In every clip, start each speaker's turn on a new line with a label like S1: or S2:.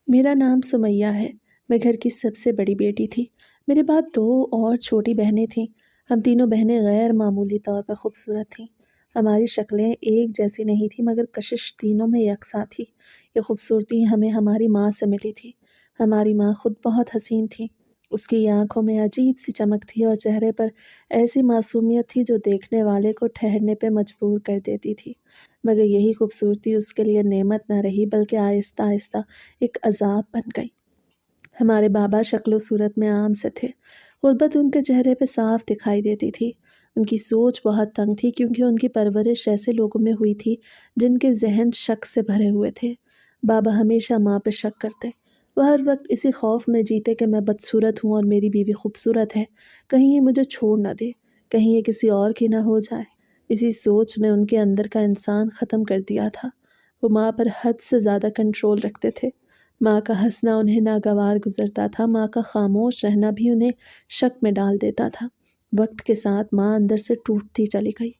S1: میرا نام سمیہ ہے۔ میں گھر کی سب سے بڑی بیٹی تھی۔ میرے بعد 2 اور چھوٹی بہنیں تھیں۔ ہم تینوں بہنیں غیر معمولی طور پر خوبصورت تھیں۔ ہماری شکلیں ایک جیسی نہیں تھیں مگر کشش تینوں میں یکساں تھی۔ یہ خوبصورتی ہمیں ہماری ماں سے ملی تھی۔ ہماری ماں خود بہت حسین تھی۔ اس کی آنکھوں میں عجیب سی چمک تھی اور چہرے پر ایسی معصومیت تھی جو دیکھنے والے کو ٹھہرنے پہ مجبور کر دیتی تھی۔ مگر یہی خوبصورتی اس کے لیے نعمت نہ رہی بلکہ آہستہ آہستہ ایک عذاب بن گئی۔ ہمارے بابا شکل و صورت میں عام سے تھے۔ غربت ان کے چہرے پہ صاف دکھائی دیتی تھی۔ ان کی سوچ بہت تنگ تھی کیونکہ ان کی پرورش ایسے لوگوں میں ہوئی تھی جن کے ذہن شک سے بھرے ہوئے تھے۔ بابا ہمیشہ ماں پہ شک کرتے۔ وہ ہر وقت اسی خوف میں جیتے کہ میں بدصورت ہوں اور میری بیوی خوبصورت ہے، کہیں یہ مجھے چھوڑ نہ دے، کہیں یہ کسی اور کی نہ ہو جائے۔ اسی سوچ نے ان کے اندر کا انسان ختم کر دیا تھا۔ وہ ماں پر حد سے زیادہ کنٹرول رکھتے تھے۔ ماں کا ہنسنا انہیں ناگوار گزرتا تھا، ماں کا خاموش رہنا بھی انہیں شک میں ڈال دیتا تھا۔ وقت کے ساتھ ماں اندر سے ٹوٹتی چلی گئی۔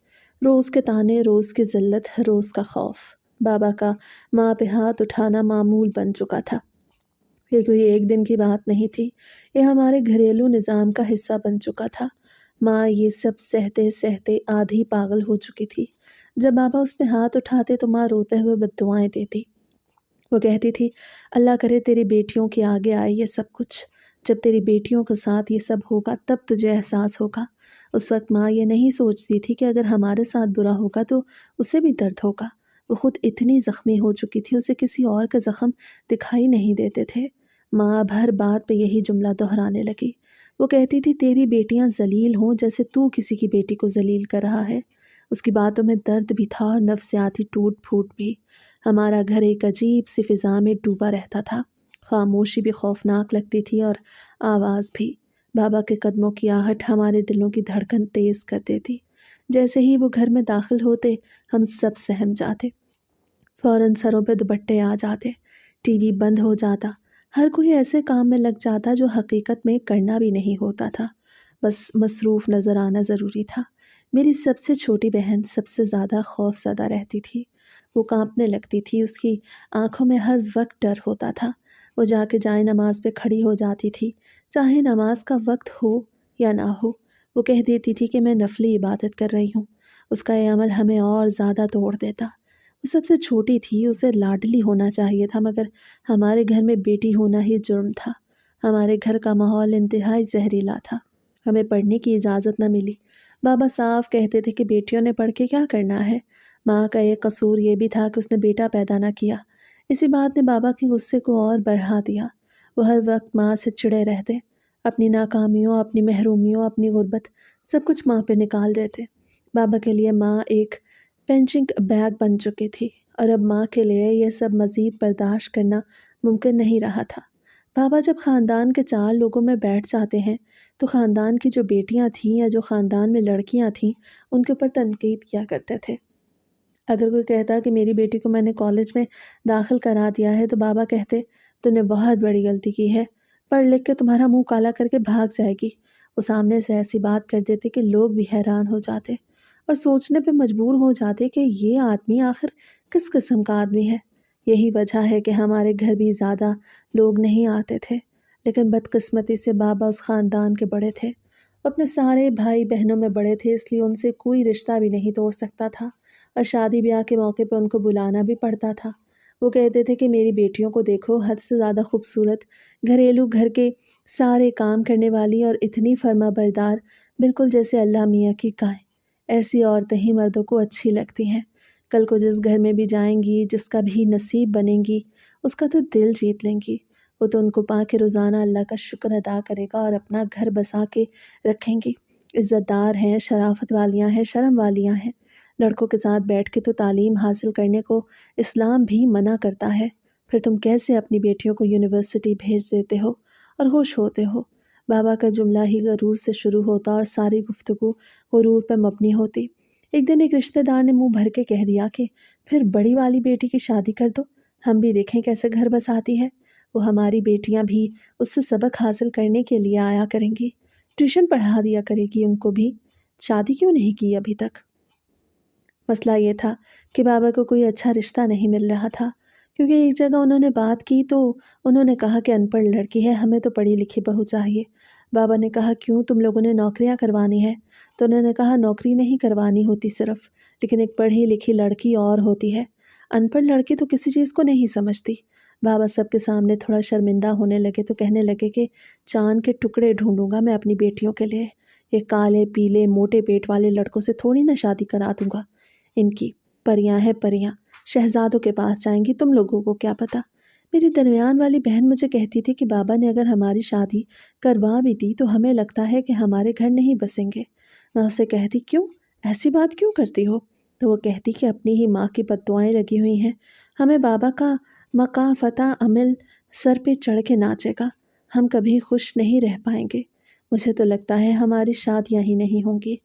S1: روز کے تانے، روز کی ذلت، روز کا خوف۔ بابا کا ماں پہ ہاتھ اٹھانا معمول بن چکا تھا۔ یہ کوئی ایک دن کی بات نہیں تھی، یہ ہمارے گھریلو نظام کا حصہ بن چکا تھا۔ ماں یہ سب سہتے سہتے آدھی پاگل ہو چکی تھی۔ جب بابا اس پہ ہاتھ اٹھاتے تو ماں روتے ہوئے بددعائیں دیتی۔ وہ کہتی تھی، اللہ کرے تیری بیٹیوں کے آگے آئے یہ سب کچھ۔ جب تیری بیٹیوں کے ساتھ یہ سب ہوگا تب تجھے احساس ہوگا۔ اس وقت ماں یہ نہیں سوچتی تھی کہ اگر ہمارے ساتھ برا ہوگا تو اسے بھی درد ہوگا۔ وہ خود اتنی زخمی ہو چکی تھی، اسے کسی اور کا زخم دکھائی نہیں دیتے تھے۔ ماں اب ہر بات پہ یہی جملہ دہرانے لگی۔ وہ کہتی تھی، تیری بیٹیاں ذلیل ہوں جیسے تو کسی کی بیٹی کو ذلیل کر رہا ہے۔ اس کی باتوں میں درد بھی تھا اور نفسیاتی ٹوٹ پھوٹ بھی۔ ہمارا گھر ایک عجیب سی فضا میں ڈوبا رہتا تھا۔ خاموشی بھی خوفناک لگتی تھی اور آواز بھی۔ بابا کے قدموں کی آہٹ ہمارے دلوں کی دھڑکن تیز کر دیتی۔ جیسے ہی وہ گھر میں داخل ہوتے ہم سب سہم جاتے۔ فوراً سروں پہ دوپٹے آ جاتے، ٹی وی بند ہو جاتا، ہر کوئی ایسے کام میں لگ جاتا جو حقیقت میں کرنا بھی نہیں ہوتا تھا، بس مصروف نظر آنا ضروری تھا۔ میری سب سے چھوٹی بہن سب سے زیادہ خوف زدہ رہتی تھی۔ وہ کانپنے لگتی تھی، اس کی آنکھوں میں ہر وقت ڈر ہوتا تھا۔ وہ جا کے جائے نماز پہ کھڑی ہو جاتی تھی، چاہے نماز کا وقت ہو یا نہ ہو۔ وہ کہہ دیتی تھی کہ میں نفلی عبادت کر رہی ہوں۔ اس کا یہ عمل ہمیں اور زیادہ توڑ دیتا۔ وہ سب سے چھوٹی تھی، اسے لاڈلی ہونا چاہیے تھا، مگر ہمارے گھر میں بیٹی ہونا ہی جرم تھا۔ ہمارے گھر کا ماحول انتہائی زہریلا تھا۔ ہمیں پڑھنے کی اجازت نہ ملی۔ بابا صاف کہتے تھے کہ بیٹیوں نے پڑھ کے کیا کرنا ہے۔ ماں کا ایک قصور یہ بھی تھا کہ اس نے بیٹا پیدا نہ کیا۔ اسی بات نے بابا کے غصے کو اور بڑھا دیا۔ وہ ہر وقت ماں سے چڑے رہتے، اپنی ناکامیوں، اپنی محرومیوں، اپنی غربت، سب کچھ ماں پہ نکال دیتے۔ بابا کے لیے ماں ایک پنچنگ بیگ بن چکی تھی اور اب ماں کے لیے یہ سب مزید برداشت کرنا ممکن نہیں رہا تھا۔ بابا جب خاندان کے 4 لوگوں میں بیٹھ جاتے ہیں تو خاندان کی جو بیٹیاں تھیں یا جو خاندان میں لڑکیاں تھیں ان کے اوپر تنقید کیا کرتے تھے۔ اگر کوئی کہتا کہ میری بیٹی کو میں نے کالج میں داخل کرا دیا ہے تو بابا کہتے، تم نے بہت بڑی غلطی کی ہے، پڑھ لکھ کے تمہارا منہ کالا کر کے بھاگ جائے گی۔ وہ سامنے سے ایسی بات کر دیتے کہ لوگ بھی حیران ہو جاتے اور سوچنے پہ مجبور ہو جاتے کہ یہ آدمی آخر کس قسم کا آدمی ہے۔ یہی وجہ ہے کہ ہمارے گھر بھی زیادہ لوگ نہیں آتے تھے، لیکن بدقسمتی سے بابا اس خاندان کے بڑے تھے۔ وہ اپنے سارے بھائی بہنوں میں بڑے تھے، اس لیے ان سے کوئی رشتہ بھی نہیں توڑ سکتا تھا اور شادی بیاہ کے موقع پہ ان کو بلانا بھی پڑتا تھا۔ وہ کہتے تھے کہ میری بیٹیوں کو دیکھو، حد سے زیادہ خوبصورت، گھریلو گھر کے سارے کام کرنے والی اور اتنی فرما بردار، بالکل جیسے اللہ میاں کی گائے۔ ایسی عورتیں ہی مردوں کو اچھی لگتی ہیں۔ کل کو جس گھر میں بھی جائیں گی، جس کا بھی نصیب بنیں گی، اس کا تو دل جیت لیں گی۔ وہ تو ان کو پا کے روزانہ اللہ کا شکر ادا کرے گا اور اپنا گھر بسا کے رکھیں گی۔ عزت دار ہیں، شرافت والیاں ہیں، شرم والیاں ہیں۔ لڑکوں کے ساتھ بیٹھ کے تو تعلیم حاصل کرنے کو اسلام بھی منع کرتا ہے۔ پھر تم کیسے اپنی بیٹیوں کو یونیورسٹی بھیج دیتے ہو اور خوش ہوتے ہو؟ بابا کا جملہ ہی غرور سے شروع ہوتا اور ساری گفتگو غرور پہ مبنی ہوتی۔ ایک دن ایک رشتہ دار نے منہ بھر کے کہہ دیا کہ پھر بڑی والی بیٹی کی شادی کر دو، ہم بھی دیکھیں کیسے گھر بساتی ہے۔ وہ ہماری بیٹیاں بھی اس سے سبق حاصل کرنے کے لیے آیا کریں گی، ٹیوشن پڑھا دیا کرے گی ان کو بھی، شادی کیوں نہیں کی ابھی تک؟ مسئلہ یہ تھا کہ بابا کو کوئی اچھا رشتہ نہیں مل رہا تھا، کیونکہ ایک جگہ انہوں نے بات کی تو انہوں نے کہا کہ ان پڑھ لڑکی ہے، ہمیں تو پڑھی لکھی بہو چاہیے۔ بابا نے کہا کیوں، تم لوگوں نے نوکریاں کروانی ہے؟ تو انہوں نے کہا نوکری نہیں کروانی ہوتی صرف، لیکن ایک پڑھی لکھی لڑکی اور ہوتی ہے، ان پڑھ لڑکی تو کسی چیز کو نہیں سمجھتی۔ بابا سب کے سامنے تھوڑا شرمندہ ہونے لگے تو کہنے لگے کہ چاند کے ٹکڑے ڈھونڈوں گا میں اپنی بیٹیوں کے لیے، یہ کالے پیلے موٹے پیٹ والے لڑکوں سے تھوڑی نہ شادی کرا دوں گا، ان کی پریاں ہیں پریاں، شہزادوں کے پاس جائیں گی، تم لوگوں کو کیا پتہ۔ میری درمیان والی بہن مجھے کہتی تھی کہ بابا نے اگر ہماری شادی کروا بھی دی تو ہمیں لگتا ہے کہ ہمارے گھر نہیں بسیں گے۔ میں اسے کہتی کیوں، ایسی بات کیوں کرتی ہو؟ تو وہ کہتی کہ اپنی ہی ماں کی بددعائیں لگی ہوئی ہیں، ہمیں بابا کا مقام فتح عمل سر پہ چڑھ کے ناچے گا، ہم کبھی خوش نہیں رہ پائیں گے، مجھے تو لگتا ہے ہماری شادیاں ہی نہیں ہوں گی۔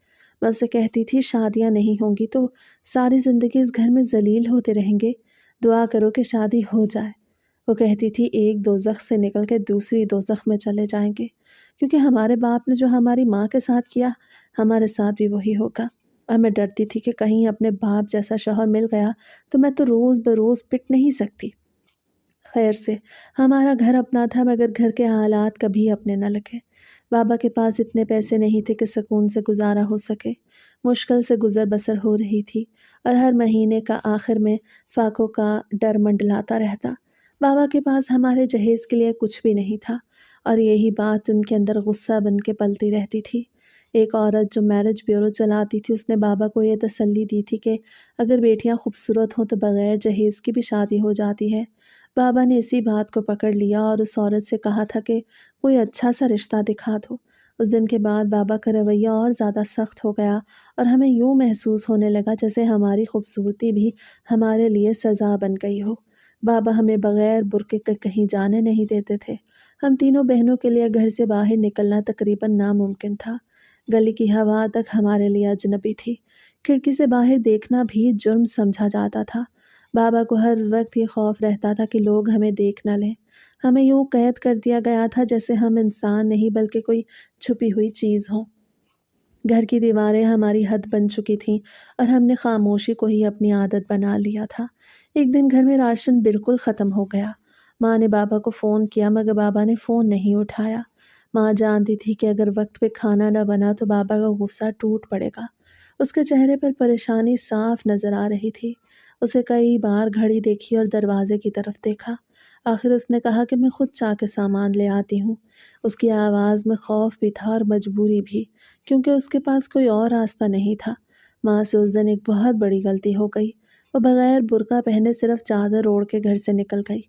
S1: میں اسے کہتی تھی شادیاں نہیں ہوں گی تو ساری زندگی اس گھر میں ذلیل ہوتے رہیں گے، دعا کرو کہ شادی ہو جائے۔ وہ کہتی تھی ایک دوزخ سے نکل کے دوسری دوزخ میں چلے جائیں گے، کیونکہ ہمارے باپ نے جو ہماری ماں کے ساتھ کیا ہمارے ساتھ بھی وہی ہوگا۔ اور میں ڈرتی تھی کہ کہیں اپنے باپ جیسا شوہر مل گیا تو میں تو روز بروز پٹ نہیں سکتی۔ خیر سے ہمارا گھر اپنا تھا مگر گھر کے حالات کبھی اپنے نہ لگے۔ بابا کے پاس اتنے پیسے نہیں تھے کہ سکون سے گزارا ہو سکے، مشکل سے گزر بسر ہو رہی تھی اور ہر مہینے کا آخر میں فاقوں کا ڈر منڈلاتا رہتا۔ بابا کے پاس ہمارے جہیز کے لیے کچھ بھی نہیں تھا اور یہی بات ان کے اندر غصہ بن کے پلتی رہتی تھی۔ ایک عورت جو میرج بیورو چلاتی تھی اس نے بابا کو یہ تسلی دی تھی کہ اگر بیٹیاں خوبصورت ہوں تو بغیر جہیز کی بھی شادی ہو جاتی ہے۔ بابا نے اسی بات کو پکڑ لیا اور اس عورت سے کہا تھا کہ کوئی اچھا سا رشتہ دکھا دو۔ اس دن کے بعد بابا کا رویہ اور زیادہ سخت ہو گیا اور ہمیں یوں محسوس ہونے لگا جیسے ہماری خوبصورتی بھی ہمارے لیے سزا بن گئی ہو۔ بابا ہمیں بغیر برقعے کے کہیں جانے نہیں دیتے تھے، ہم تینوں بہنوں کے لیے گھر سے باہر نکلنا تقریباً ناممکن تھا۔ گلی کی ہوا تک ہمارے لیے اجنبی تھی، کھڑکی سے باہر دیکھنا بھی جرم سمجھا جاتا تھا۔ بابا کو ہر وقت یہ خوف رہتا تھا کہ لوگ ہمیں دیکھ نہ لیں، ہمیں یوں قید کر دیا گیا تھا جیسے ہم انسان نہیں بلکہ کوئی چھپی ہوئی چیز ہوں۔ گھر کی دیواریں ہماری حد بن چکی تھیں اور ہم نے خاموشی کو ہی اپنی عادت بنا لیا تھا۔ ایک دن گھر میں راشن بالکل ختم ہو گیا، ماں نے بابا کو فون کیا مگر بابا نے فون نہیں اٹھایا۔ ماں جانتی تھی کہ اگر وقت پہ کھانا نہ بنا تو بابا کا غصہ ٹوٹ پڑے گا۔ اس کے چہرے پر پریشانی صاف نظر آ رہی تھی۔ اسے کئی بار گھڑی دیکھی اور دروازے کی طرف دیکھا، آخر اس نے کہا کہ میں خود جا کے سامان لے آتی ہوں۔ اس کی آواز میں خوف بھی تھا اور مجبوری بھی، کیونکہ اس کے پاس کوئی اور راستہ نہیں تھا۔ ماں سے اس دن ایک بہت بڑی غلطی ہو گئی، وہ بغیر برقع پہنے صرف چادر اوڑھ کے گھر سے نکل گئی۔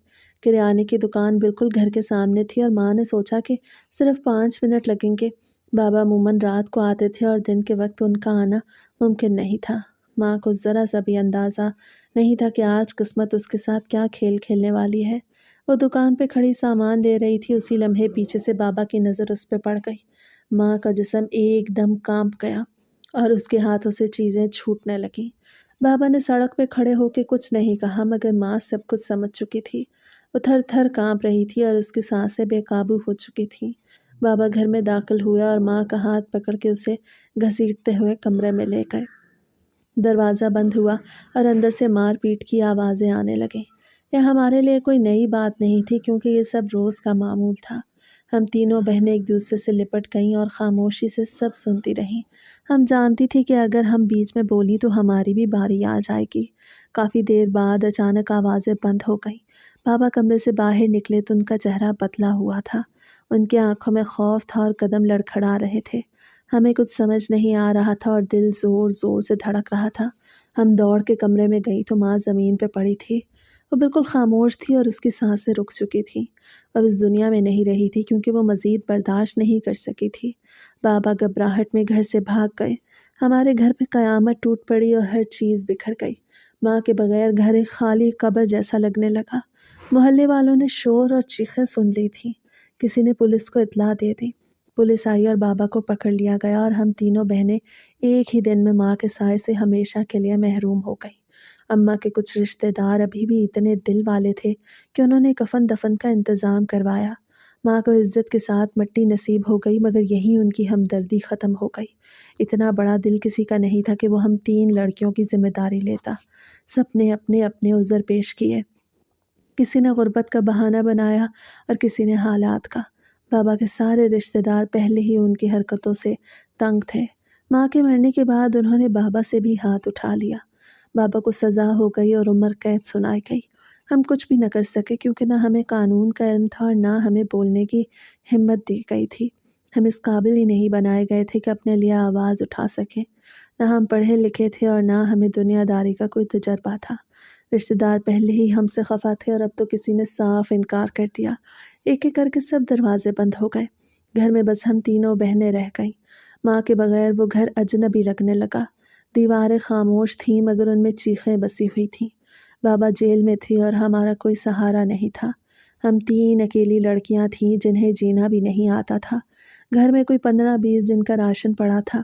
S1: کریانے کی دکان بالکل گھر کے سامنے تھی اور ماں نے سوچا کہ صرف 5 منٹ لگیں گے۔ بابا عموماً رات کو آتے تھے اور دن کے وقت ان کا آنا ممکن نہیں تھا۔ ماں کو ذرا سا بھی اندازہ نہیں تھا کہ آج قسمت اس کے ساتھ کیا کھیل کھیلنے والی ہے۔ وہ دکان پہ کھڑی سامان لے رہی تھی، اسی لمحے پیچھے سے بابا کی نظر اس پہ پڑ گئی۔ ماں کا جسم ایک دم کانپ گیا اور اس کے ہاتھوں سے چیزیں چھوٹنے لگیں۔ بابا نے سڑک پہ کھڑے ہو کے کچھ نہیں کہا مگر ماں سب کچھ سمجھ چکی تھی۔ وہ تھر تھر کانپ رہی تھی اور اس کی سانسیں بے قابو ہو چکی تھیں۔ بابا گھر میں داخل ہوئے اور ماں کا ہاتھ پکڑ کے اسے گھسیٹتے ہوئے کمرے میں لے گئے۔ دروازہ بند ہوا اور اندر سے مار پیٹ کی آوازیں آنے لگیں۔ یہ ہمارے لیے کوئی نئی بات نہیں تھی کیونکہ یہ سب روز کا معمول تھا۔ ہم تینوں بہنیں ایک دوسرے سے لپٹ گئیں اور خاموشی سے سب سنتی رہیں۔ ہم جانتی تھی کہ اگر ہم بیچ میں بولی تو ہماری بھی باری آ جائے گی۔ کافی دیر بعد اچانک آوازیں بند ہو گئیں۔ بابا کمرے سے باہر نکلے تو ان کا چہرہ بدلا ہوا تھا، ان کی آنکھوں میں خوف تھا اور قدم لڑکھڑا رہے تھے۔ ہمیں کچھ سمجھ نہیں آ رہا تھا اور دل زور زور سے دھڑک رہا تھا۔ ہم دوڑ کے کمرے میں گئی تو ماں زمین پہ پڑی تھی، وہ بالکل خاموش تھی اور اس کی سانسیں رک چکی تھیں، اب اس دنیا میں نہیں رہی تھی کیونکہ وہ مزید برداشت نہیں کر سکی تھی۔ بابا گھبراہٹ میں گھر سے بھاگ گئے، ہمارے گھر پہ قیامت ٹوٹ پڑی اور ہر چیز بکھر گئی۔ ماں کے بغیر گھر ایک خالی قبر جیسا لگنے لگا۔ محلے والوں نے شور اور چیخیں سن لی تھیں، کسی نے پولیس کو اطلاع دے دی۔ پولیس آئی اور بابا کو پکڑ لیا گیا اور ہم تینوں بہنیں ایک ہی دن میں ماں کے سائے سے ہمیشہ کے لیے محروم ہو گئیں۔ اماں کے کچھ رشتہ دار ابھی بھی اتنے دل والے تھے کہ انہوں نے کفن دفن کا انتظام کروایا۔ ماں کو عزت کے ساتھ مٹی نصیب ہو گئی مگر یہیں ان کی ہمدردی ختم ہو گئی۔ اتنا بڑا دل کسی کا نہیں تھا کہ وہ ہم 3 لڑکیوں کی ذمہ داری لیتا۔ سب نے اپنے اپنے عذر پیش کیے۔ کسی نے غربت کا بہانہ بنایا اور کسی نے حالات کا۔ بابا کے سارے رشتہ دار پہلے ہی ان کی حرکتوں سے تنگ تھے۔ ماں کے مرنے کے بعد انہوں نے بابا سے بھی ہاتھ اٹھا لیا۔ بابا کو سزا ہو گئی اور عمر قید سنائی گئی۔ ہم کچھ بھی نہ کر سکے کیونکہ نہ ہمیں قانون کا علم تھا اور نہ ہمیں بولنے کی ہمت دی گئی تھی۔ ہم اس قابل ہی نہیں بنائے گئے تھے کہ اپنے لیے آواز اٹھا سکیں۔ نہ ہم پڑھے لکھے تھے اور نہ ہمیں دنیا داری کا کوئی تجربہ تھا۔ رشتہ دار پہلے ہی ہم سے خفا تھے اور اب تو کسی نے صاف انکار کر دیا۔ ایک ایک کر کے سب دروازے بند ہو گئے۔ گھر میں بس ہم تینوں بہنیں رہ گئیں۔ ماں کے بغیر وہ گھر اجنبی لگنے لگا۔ دیواریں خاموش تھیں مگر ان میں چیخیں بسی ہوئی تھیں۔ بابا جیل میں تھے اور ہمارا کوئی سہارا نہیں تھا۔ ہم 3 اکیلی لڑکیاں تھیں جنہیں جینا بھی نہیں آتا تھا۔ گھر میں کوئی 15-20 دن کا راشن پڑا تھا۔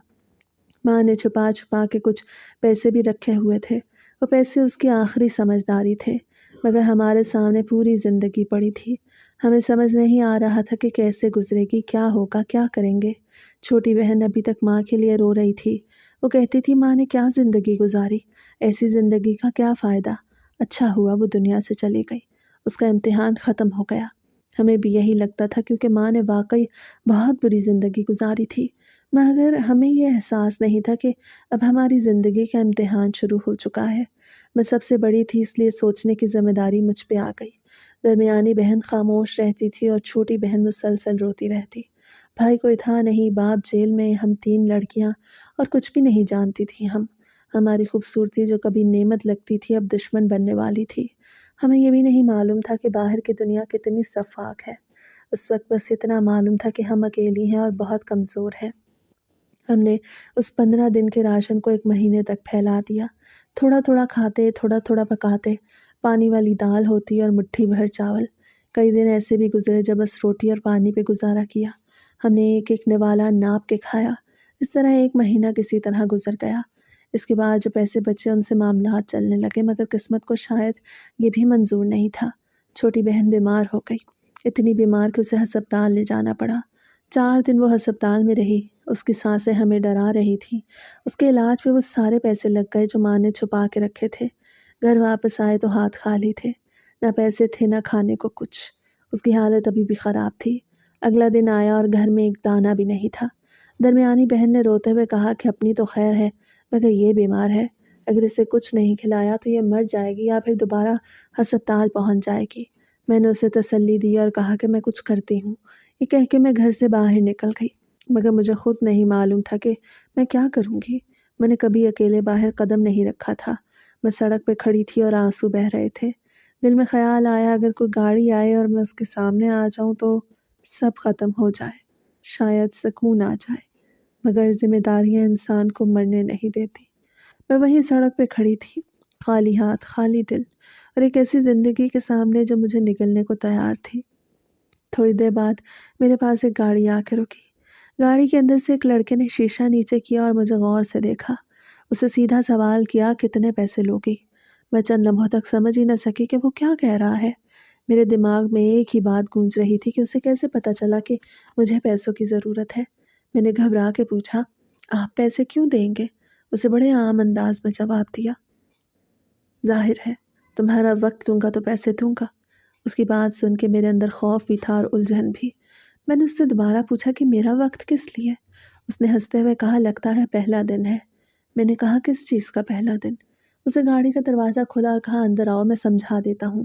S1: ماں نے چھپا چھپا کے کچھ پیسے بھی رکھے ہوئے تھے۔ وہ پیسے اس کی آخری سمجھداری تھے، مگر ہمارے سامنے پوری زندگی پڑی تھی۔ ہمیں سمجھ نہیں آ رہا تھا کہ کیسے گزرے گی، کیا ہوگا، کیا کریں گے۔ چھوٹی بہن ابھی تک ماں کے لیے رو رہی تھی۔ وہ کہتی تھی ماں نے کیا زندگی گزاری، ایسی زندگی کا کیا فائدہ، اچھا ہوا وہ دنیا سے چلی گئی، اس کا امتحان ختم ہو گیا۔ ہمیں بھی یہی لگتا تھا کیونکہ ماں نے واقعی بہت بری زندگی گزاری تھی، مگر ہمیں یہ احساس نہیں تھا کہ اب ہماری زندگی کا امتحان شروع ہو چکا ہے۔ میں سب سے بڑی تھی اس لیے سوچنے کی ذمہ داری مجھ پہ آ گئی۔ درمیانی بہن خاموش رہتی تھی اور چھوٹی بہن مسلسل روتی رہتی۔ بھائی کوئی تھا نہیں، باپ جیل میں، ہم 3 لڑکیاں اور کچھ بھی نہیں جانتی تھی ہم۔ ہماری خوبصورتی جو کبھی نعمت لگتی تھی اب دشمن بننے والی تھی۔ ہمیں یہ بھی نہیں معلوم تھا کہ باہر کی دنیا کتنی شفاف ہے۔ اس وقت بس اتنا معلوم تھا کہ ہم اکیلی ہیں اور بہت کمزور ہیں۔ ہم نے اس 15 دن کے راشن کو 1 مہینے تک پھیلا دیا۔ تھوڑا تھوڑا کھاتے، تھوڑا تھوڑا پکاتے، پانی والی دال ہوتی اور مٹھی بھر چاول۔ کئی دن ایسے بھی گزرے جب بس روٹی اور پانی پہ گزارا کیا۔ ہم نے ایک ایک نوالا ناپ کے کھایا۔ اس طرح 1 مہینہ کسی طرح گزر گیا۔ اس کے بعد جو پیسے بچے ان سے معاملات چلنے لگے، مگر قسمت کو شاید یہ بھی منظور نہیں تھا۔ چھوٹی بہن بیمار ہو گئی، اتنی بیمار کہ اسے ہسپتال لے جانا پڑا۔ 4 دن وہ ہسپتال میں رہی۔ اس کی سانسیں ہمیں ڈرا رہی تھیں۔ اس کے علاج پہ وہ سارے پیسے لگ گئے جو ماں نے چھپا کے رکھے تھے۔ گھر واپس آئے تو ہاتھ خالی تھے، نہ پیسے تھے نہ کھانے کو کچھ۔ اس کی حالت ابھی بھی خراب تھی۔ اگلا دن آیا اور گھر میں ایک دانہ بھی نہیں تھا۔ درمیانی بہن نے روتے ہوئے کہا کہ اپنی تو خیر ہے مگر یہ بیمار ہے، اگر اسے کچھ نہیں کھلایا تو یہ مر جائے گی یا پھر دوبارہ ہسپتال پہنچ جائے گی۔ میں نے اسے تسلی دی اور کہا کہ میں کچھ کرتی ہوں۔ یہ کہہ کے میں گھر سے باہر نکل گئی، مگر مجھے خود نہیں معلوم تھا کہ میں کیا کروں گی۔ میں نے کبھی اکیلے باہر قدم نہیں رکھا تھا۔ میں سڑک پہ کھڑی تھی اور آنسو بہہ رہے تھے۔ دل میں خیال آیا اگر کوئی گاڑی آئے اور میں اس کے سامنے آ جاؤں تو سب ختم ہو جائے، شاید سکون آ جائے، مگر ذمہ داریاں انسان کو مرنے نہیں دیتی۔ میں وہیں سڑک پہ کھڑی تھی، خالی ہاتھ، خالی دل، اور ایک ایسی زندگی کے سامنے جو مجھے نگلنے کو تیار تھی۔ تھوڑی دیر بعد میرے پاس ایک گاڑی آ کے رکی۔ گاڑی کے اندر سے ایک لڑکے نے شیشہ نیچے کیا اور مجھے غور سے دیکھا۔ اسے سیدھا سوال کیا کتنے پیسے لوگی؟ میں چند لمحوں تک سمجھ ہی نہ سکی کہ وہ کیا کہہ رہا ہے۔ میرے دماغ میں ایک ہی بات گونج رہی تھی کہ اسے کیسے پتہ چلا کہ مجھے پیسوں کی ضرورت ہے۔ میں نے گھبرا کے پوچھا، آپ پیسے کیوں دیں گے؟ اسے بڑے عام انداز میں جواب دیا، ظاہر ہے تمہارا وقت دوں گا تو پیسے دوں گا۔ اس کی بات سن کے میرے اندر خوف بھی تھا اور الجھن بھی۔ میں نے اس سے دوبارہ پوچھا کہ میرا وقت کس لیے؟ اس نے ہنستے ہوئے کہا، لگتا ہے پہلا دن ہے۔ میں نے کہا، کس چیز کا پہلا دن؟ اسے گاڑی کا دروازہ کھولا اور کہا، اندر آؤ، میں سمجھا دیتا ہوں۔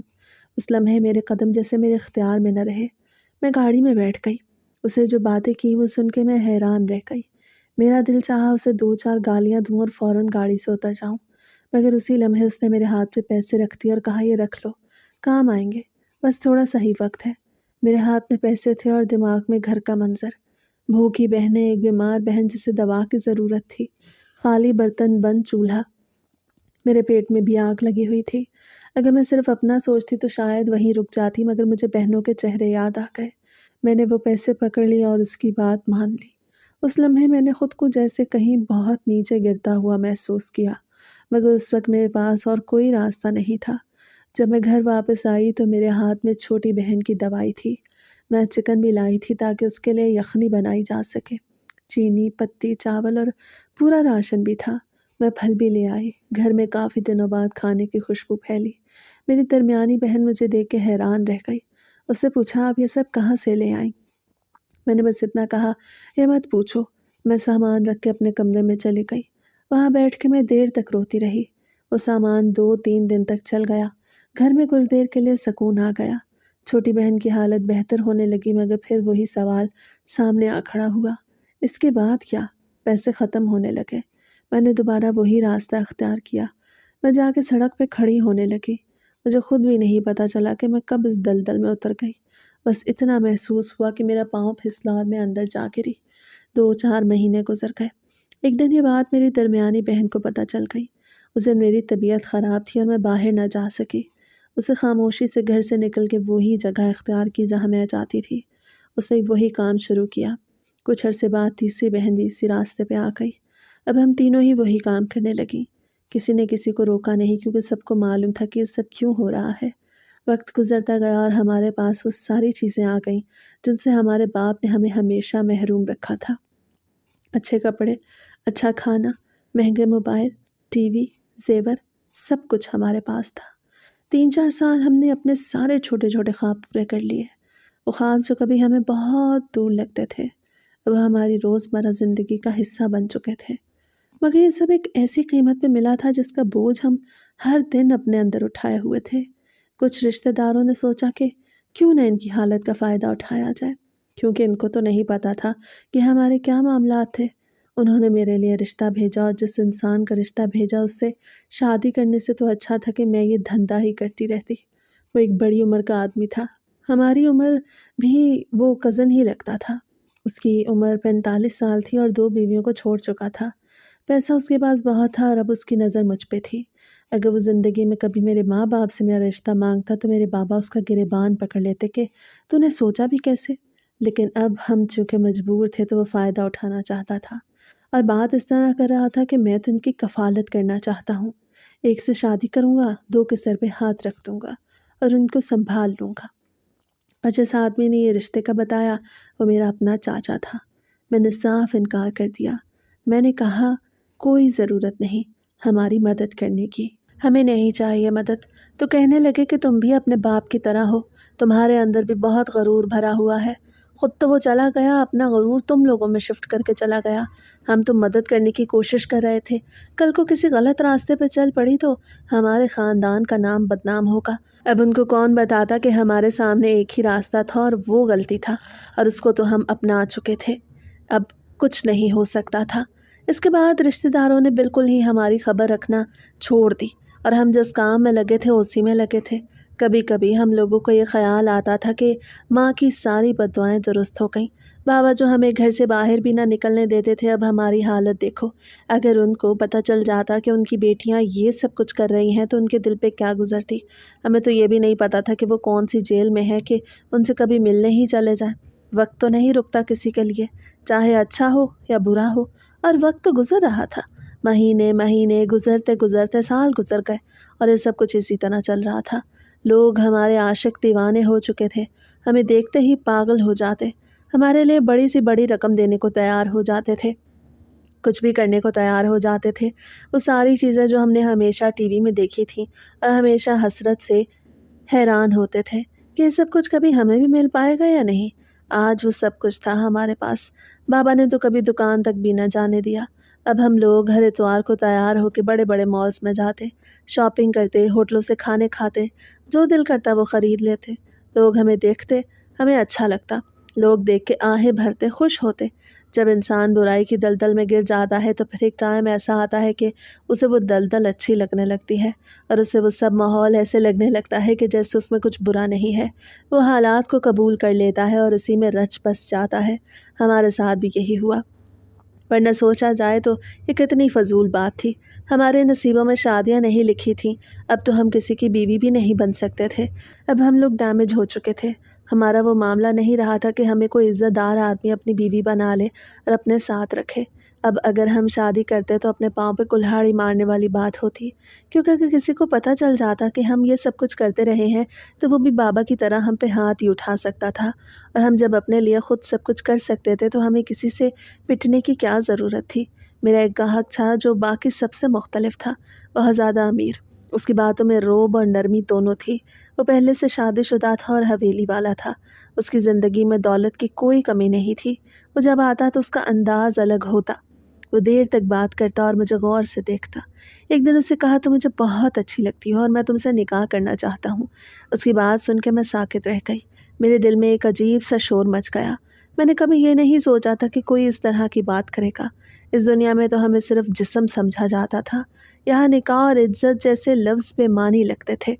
S1: اس لمحے میرے قدم جیسے میرے اختیار میں نہ رہے۔ میں گاڑی میں بیٹھ گئی۔ اسے جو باتیں کی وہ سن کے میں حیران رہ گئی۔ میرا دل چاہا اسے 2-4 گالیاں دوں اور فوراً گاڑی سے اتر جاؤں، مگر اسی لمحے اس نے میرے ہاتھ پہ پیسے رکھ دیے اور کہا، یہ رکھ لو، کام آئیں گے، بس تھوڑا سا ہی وقت ہے۔ میرے ہاتھ میں پیسے تھے اور دماغ میں گھر کا منظر، بھوکی بہنیں، ایک بیمار بہن جسے دوا کی ضرورت تھی، خالی برتن، بند چولہا۔ میرے پیٹ میں بھی آگ لگی ہوئی تھی۔ اگر میں صرف اپنا سوچتی تو شاید وہیں رک جاتی، مگر مجھے بہنوں کے چہرے یاد آ گئے۔ میں نے وہ پیسے پکڑ لی اور اس کی بات مان لی۔ اس لمحے میں نے خود کو جیسے کہیں بہت نیچے گرتا ہوا محسوس کیا، مگر اس وقت میرے پاس اور کوئی راستہ نہیں تھا۔ جب میں گھر واپس آئی تو میرے ہاتھ میں چھوٹی بہن کی دوائی تھی۔ میں چکن بھی لائی تھی تاکہ اس کے لیے یخنی بنائی جا سکے۔ چینی، پتی، چاول اور پورا راشن بھی تھا۔ میں پھل بھی لے آئی۔ گھر میں کافی دنوں بعد کھانے کی خوشبو پھیلی۔ میری درمیانی بہن مجھے دیکھ کے حیران رہ گئی۔ اس سے پوچھا آپ یہ سب کہاں سے لے آئیں؟ میں نے بس اتنا کہا یہ مت پوچھو۔ میں سامان رکھ کے اپنے کمرے میں چلی گئی۔ وہاں بیٹھ کے میں دیر تک روتی رہی۔ وہ سامان 2-3 دن تک چل گیا۔ گھر میں کچھ دیر کے لیے سکون آ گیا۔ چھوٹی بہن کی حالت بہتر ہونے لگی مگر پھر وہی سوال سامنے آ کھڑا ہوا، اس کے بعد کیا؟ پیسے ختم ہونے لگے۔ میں نے دوبارہ وہی راستہ اختیار کیا۔ میں جا کے سڑک پہ کھڑی ہونے لگی۔ مجھے خود بھی نہیں پتا چلا کہ میں کب اس دلدل میں اتر گئی۔ بس اتنا محسوس ہوا کہ میرا پاؤں پھسلا اور میں اندر جا گری۔ 2-4 مہینے گزر گئے۔ ایک دن یہ بات میری درمیانی بہن کو پتہ چل گئی۔ اس دن میری طبیعت خراب تھی اور میں باہر نہ جا سکی۔ اسے خاموشی سے گھر سے نکل کے وہی جگہ اختیار کی جہاں میں جاتی تھی۔ اس نے وہی کام شروع کیا۔ کچھ عرصے بعد تیسری بہن بھی اسی راستے پہ آ گئی۔ اب ہم تینوں ہی وہی کام کرنے لگیں۔ کسی نے کسی کو روکا نہیں کیونکہ سب کو معلوم تھا کہ یہ سب کیوں ہو رہا ہے۔ وقت گزرتا گیا اور ہمارے پاس وہ ساری چیزیں آ گئیں جن سے ہمارے باپ نے ہمیں ہمیشہ محروم رکھا تھا۔ اچھے کپڑے، اچھا کھانا، مہنگے موبائل، ٹی وی، زیور، سب کچھ ہمارے پاس تھا۔ 3-4 سال ہم نے اپنے سارے چھوٹے چھوٹے خواب پورے کر لیے۔ وہ خواب جو کبھی ہمیں بہت دور لگتے تھے وہ ہماری روزمرہ زندگی کا حصہ بن چکے تھے، مگر یہ سب ایک ایسی قیمت پہ ملا تھا جس کا بوجھ ہم ہر دن اپنے اندر اٹھائے ہوئے تھے۔ کچھ رشتہ داروں نے سوچا کہ کیوں نہ ان کی حالت کا فائدہ اٹھایا جائے، کیونکہ ان کو تو نہیں پتا تھا کہ ہمارے کیا معاملات تھے۔ انہوں نے میرے لیے رشتہ بھیجا اور جس انسان کا رشتہ بھیجا اس سے شادی کرنے سے تو اچھا تھا کہ میں یہ دھندا ہی کرتی رہتی۔ وہ ایک بڑی عمر کا آدمی تھا، ہماری عمر بھی وہ کزن ہی لگتا تھا۔ اس کی عمر 45 سال تھی اور 2 بیویوں کو چھوڑ چکا تھا۔ پیسہ اس کے پاس بہت تھا اور اب اس کی نظر مجھ پہ تھی۔ اگر وہ زندگی میں کبھی میرے ماں باپ سے میرا رشتہ مانگتا تو میرے بابا اس کا گریبان پکڑ لیتے کہ تو نے سوچا بھی کیسے۔ لیکن اب ہم چونکہ مجبور تھے تو وہ فائدہ اٹھانا چاہتا تھا اور بات اس طرح کر رہا تھا کہ میں تو ان کی کفالت کرنا چاہتا ہوں، ایک سے شادی کروں گا، 2 کے سر پہ ہاتھ رکھ دوں گا اور ان کو سنبھال لوں گا۔ اور جس آدمی نے یہ رشتے کا بتایا وہ میرا اپنا چاچا تھا۔ میں نے صاف انکار کر دیا۔ میں نے کہا کوئی ضرورت نہیں ہماری مدد کرنے کی، ہمیں نہیں چاہیے مدد۔ تو کہنے لگے کہ تم بھی اپنے باپ کی طرح ہو، تمہارے اندر بھی بہت غرور بھرا ہوا ہے۔ خود تو وہ چلا گیا، اپنا غرور تم لوگوں میں شفٹ کر کے چلا گیا۔ ہم تو مدد کرنے کی کوشش کر رہے تھے، کل کو کسی غلط راستے پہ چل پڑی تو ہمارے خاندان کا نام بدنام ہوگا۔ اب ان کو کون بتاتا کہ ہمارے سامنے ایک ہی راستہ تھا اور وہ غلطی تھا اور اس کو تو ہم اپنا چکے تھے، اب کچھ نہیں ہو سکتا تھا۔ اس کے بعد رشتہ داروں نے بالکل ہی ہماری خبر رکھنا چھوڑ دی اور ہم جس کام میں لگے تھے اسی میں لگے تھے۔ کبھی کبھی ہم لوگوں کو یہ خیال آتا تھا کہ ماں کی ساری بد دعائیں درست ہو گئیں۔ بابا جو ہمیں گھر سے باہر بھی نہ نکلنے دیتے تھے، اب ہماری حالت دیکھو۔ اگر ان کو پتہ چل جاتا کہ ان کی بیٹیاں یہ سب کچھ کر رہی ہیں تو ان کے دل پہ کیا گزرتی۔ ہمیں تو یہ بھی نہیں پتا تھا کہ وہ کون سی جیل میں ہے کہ ان سے کبھی ملنے ہی چلے جائیں۔ وقت تو نہیں رکتا کسی کے لیے، چاہے اچھا ہو یا برا ہو، اور وقت تو گزر رہا تھا۔ مہینے گزرتے گزرتے سال گزر گئے اور یہ سب کچھ اسی طرح چل رہا تھا۔ لوگ ہمارے عاشق دیوانے ہو چکے تھے، ہمیں دیکھتے ہی پاگل ہو جاتے، ہمارے لیے بڑی سی بڑی رقم دینے کو تیار ہو جاتے تھے، کچھ بھی کرنے کو تیار ہو جاتے تھے۔ وہ ساری چیزیں جو ہم نے ہمیشہ ٹی وی میں دیکھی تھیں اور ہمیشہ حسرت سے حیران ہوتے تھے کہ یہ سب کچھ کبھی ہمیں بھی مل پائے گا یا نہیں، آج وہ سب کچھ تھا ہمارے پاس۔ بابا نے تو کبھی دکان تک بھی نہ جانے دیا۔ اب ہم لوگ ہر اتوار کو تیار ہو کے بڑے بڑے مالز میں جاتے، شاپنگ کرتے، ہوٹلوں سے کھانے کھاتے، جو دل کرتا وہ خرید لیتے۔ لوگ ہمیں دیکھتے، ہمیں اچھا لگتا، لوگ دیکھ کے آہیں بھرتے، خوش ہوتے۔ جب انسان برائی کی دلدل میں گر جاتا ہے تو پھر ایک ٹائم ایسا آتا ہے کہ اسے وہ دلدل اچھی لگنے لگتی ہے اور اسے وہ سب ماحول ایسے لگنے لگتا ہے کہ جیسے اس میں کچھ برا نہیں ہے۔ وہ حالات کو قبول کر لیتا ہے اور اسی میں رچ بس جاتا ہے۔ ہمارے ساتھ بھی یہی ہوا، ورنہ سوچا جائے تو یہ کتنی فضول بات تھی۔ ہمارے نصیبوں میں شادیاں نہیں لکھی تھیں، اب تو ہم کسی کی بیوی بھی نہیں بن سکتے تھے۔ اب ہم لوگ ڈیمیج ہو چکے تھے۔ ہمارا وہ معاملہ نہیں رہا تھا کہ ہمیں کوئی عزت دار آدمی اپنی بیوی بنا لے اور اپنے ساتھ رکھے۔ اب اگر ہم شادی کرتے تو اپنے پاؤں پہ کلہاڑی مارنے والی بات ہوتی، کیونکہ اگر کسی کو پتہ چل جاتا کہ ہم یہ سب کچھ کرتے رہے ہیں تو وہ بھی بابا کی طرح ہم پہ ہاتھ ہی اٹھا سکتا تھا، اور ہم جب اپنے لیے خود سب کچھ کر سکتے تھے تو ہمیں کسی سے پٹنے کی کیا ضرورت تھی۔ میرا ایک گاہک تھا جو باقی سب سے مختلف تھا، بہت زیادہ امیر۔ اس کی باتوں میں روب اور نرمی دونوں تھی۔ وہ پہلے سے شادی شدہ تھا اور حویلی والا تھا۔ اس کی زندگی میں دولت کی کوئی کمی نہیں تھی۔ وہ جب آتا تو اس کا انداز الگ ہوتا۔ وہ دیر تک بات کرتا اور مجھے غور سے دیکھتا۔ ایک دن اس سے کہا، تو مجھے بہت اچھی لگتی ہو اور میں تم سے نکاح کرنا چاہتا ہوں۔ اس کی بات سن کے میں ساکت رہ گئی۔ میرے دل میں ایک عجیب سا شور مچ گیا۔ میں نے کبھی یہ نہیں سوچا تھا کہ کوئی اس طرح کی بات کرے گا۔ اس دنیا میں تو ہمیں صرف جسم سمجھا جاتا تھا۔ یہاں نکاح اور عزت جیسے لفظ بے معنی لگتے تھے۔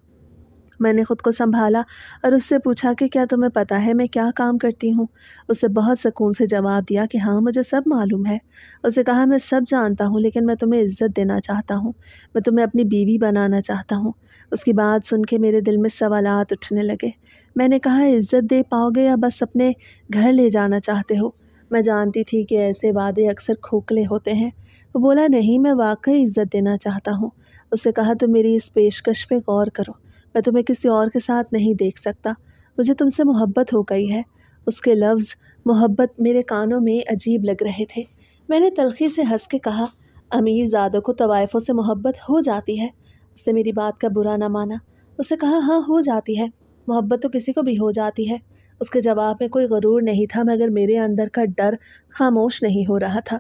S1: میں نے خود کو سنبھالا اور اس سے پوچھا کہ کیا تمہیں پتہ ہے میں کیا کام کرتی ہوں؟ اس نے بہت سکون سے جواب دیا کہ ہاں مجھے سب معلوم ہے۔ اس نے کہا، میں سب جانتا ہوں لیکن میں تمہیں عزت دینا چاہتا ہوں۔ میں تمہیں اپنی بیوی بنانا چاہتا ہوں۔ اس کی بات سن کے میرے دل میں سوالات اٹھنے لگے۔ میں نے کہا، عزت دے پاؤ گے یا بس اپنے گھر لے جانا چاہتے ہو؟ میں جانتی تھی کہ ایسے وعدے اکثر کھوکھلے ہوتے ہیں۔ وہ بولا، نہیں میں واقعی عزت دینا چاہتا ہوں۔ اس نے کہا، تو میری اس پیشکش پہ غور کرو۔ میں تمہیں کسی اور کے ساتھ نہیں دیکھ سکتا۔ مجھے تم سے محبت ہو گئی ہے۔ اس کے لفظ محبت میرے کانوں میں عجیب لگ رہے تھے۔ میں نے تلخی سے ہنس کے کہا، امیر زادوں کو طوائفوں سے محبت ہو جاتی ہے۔ اس نے میری بات کا برا نہ مانا۔ اس نے کہا، ہاں ہو جاتی ہے۔ محبت تو کسی کو بھی ہو جاتی ہے۔ اس کے جواب میں کوئی غرور نہیں تھا مگر میرے اندر کا ڈر خاموش نہیں ہو رہا تھا۔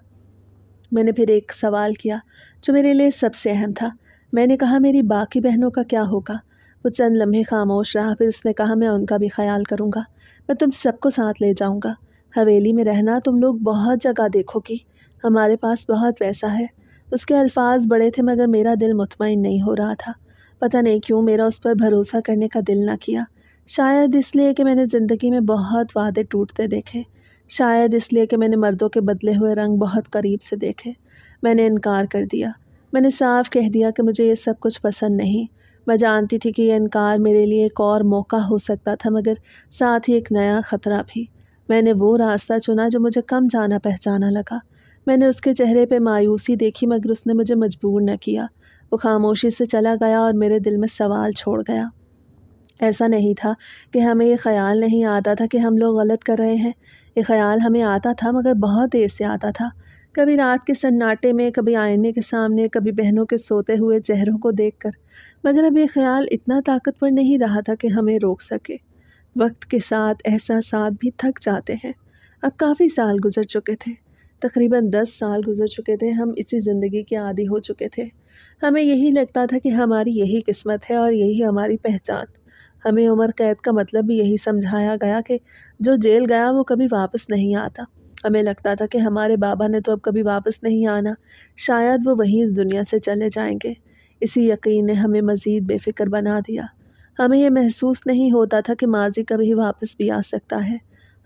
S1: میں نے پھر ایک سوال کیا جو میرے لیے سب سے اہم تھا۔ میں نے کہا، میری باقی بہنوں کا کیا ہوگا؟ وہ چند لمحے خاموش رہا، پھر اس نے کہا، میں ان کا بھی خیال کروں گا۔ میں تم سب کو ساتھ لے جاؤں گا۔ حویلی میں رہنا تم لوگ بہت جگہ دیکھو گی۔ ہمارے پاس بہت پیسہ ہے۔ اس کے الفاظ بڑے تھے مگر میرا دل مطمئن نہیں ہو رہا تھا۔ پتہ نہیں کیوں میرا اس پر بھروسہ کرنے کا دل نہ کیا۔ شاید اس لیے کہ میں نے زندگی میں بہت وعدے ٹوٹتے دیکھے۔ شاید اس لیے کہ میں نے مردوں کے بدلے ہوئے رنگ بہت قریب سے دیکھے۔ میں نے انکار کر دیا۔ میں نے صاف کہہ دیا کہ مجھے یہ سب کچھ پسند نہیں۔ میں جانتی تھی کہ یہ انکار میرے لیے ایک اور موقع ہو سکتا تھا مگر ساتھ ہی ایک نیا خطرہ بھی۔ میں نے وہ راستہ چنا جو مجھے کم جانا پہچانا لگا۔ میں نے اس کے چہرے پہ مایوسی دیکھی مگر اس نے مجھے مجبور نہ کیا۔ وہ خاموشی سے چلا گیا اور میرے دل میں سوال چھوڑ گیا۔ ایسا نہیں تھا کہ ہمیں یہ خیال نہیں آتا تھا کہ ہم لوگ غلط کر رہے ہیں۔ یہ خیال ہمیں آتا تھا مگر بہت دیر سے آتا تھا۔ کبھی رات کے سناٹے میں، کبھی آئینے کے سامنے، کبھی بہنوں کے سوتے ہوئے چہروں کو دیکھ کر۔ مگر اب یہ خیال اتنا طاقتور نہیں رہا تھا کہ ہمیں روک سکے۔ وقت کے ساتھ احساسات بھی تھک جاتے ہیں۔ اب کافی سال گزر چکے تھے۔ تقریباً 10 سال گزر چکے تھے۔ ہم اسی زندگی کے عادی ہو چکے تھے۔ ہمیں یہی لگتا تھا کہ ہماری یہی قسمت ہے اور یہی ہماری پہچان۔ ہمیں عمر قید کا مطلب بھی یہی سمجھایا گیا کہ جو جیل گیا وہ کبھی واپس نہیں آتا۔ ہمیں لگتا تھا کہ ہمارے بابا نے تو اب کبھی واپس نہیں آنا، شاید وہ وہیں اس دنیا سے چلے جائیں گے۔ اسی یقین نے ہمیں مزید بے فکر بنا دیا۔ ہمیں یہ محسوس نہیں ہوتا تھا کہ ماضی کبھی واپس بھی آ سکتا ہے۔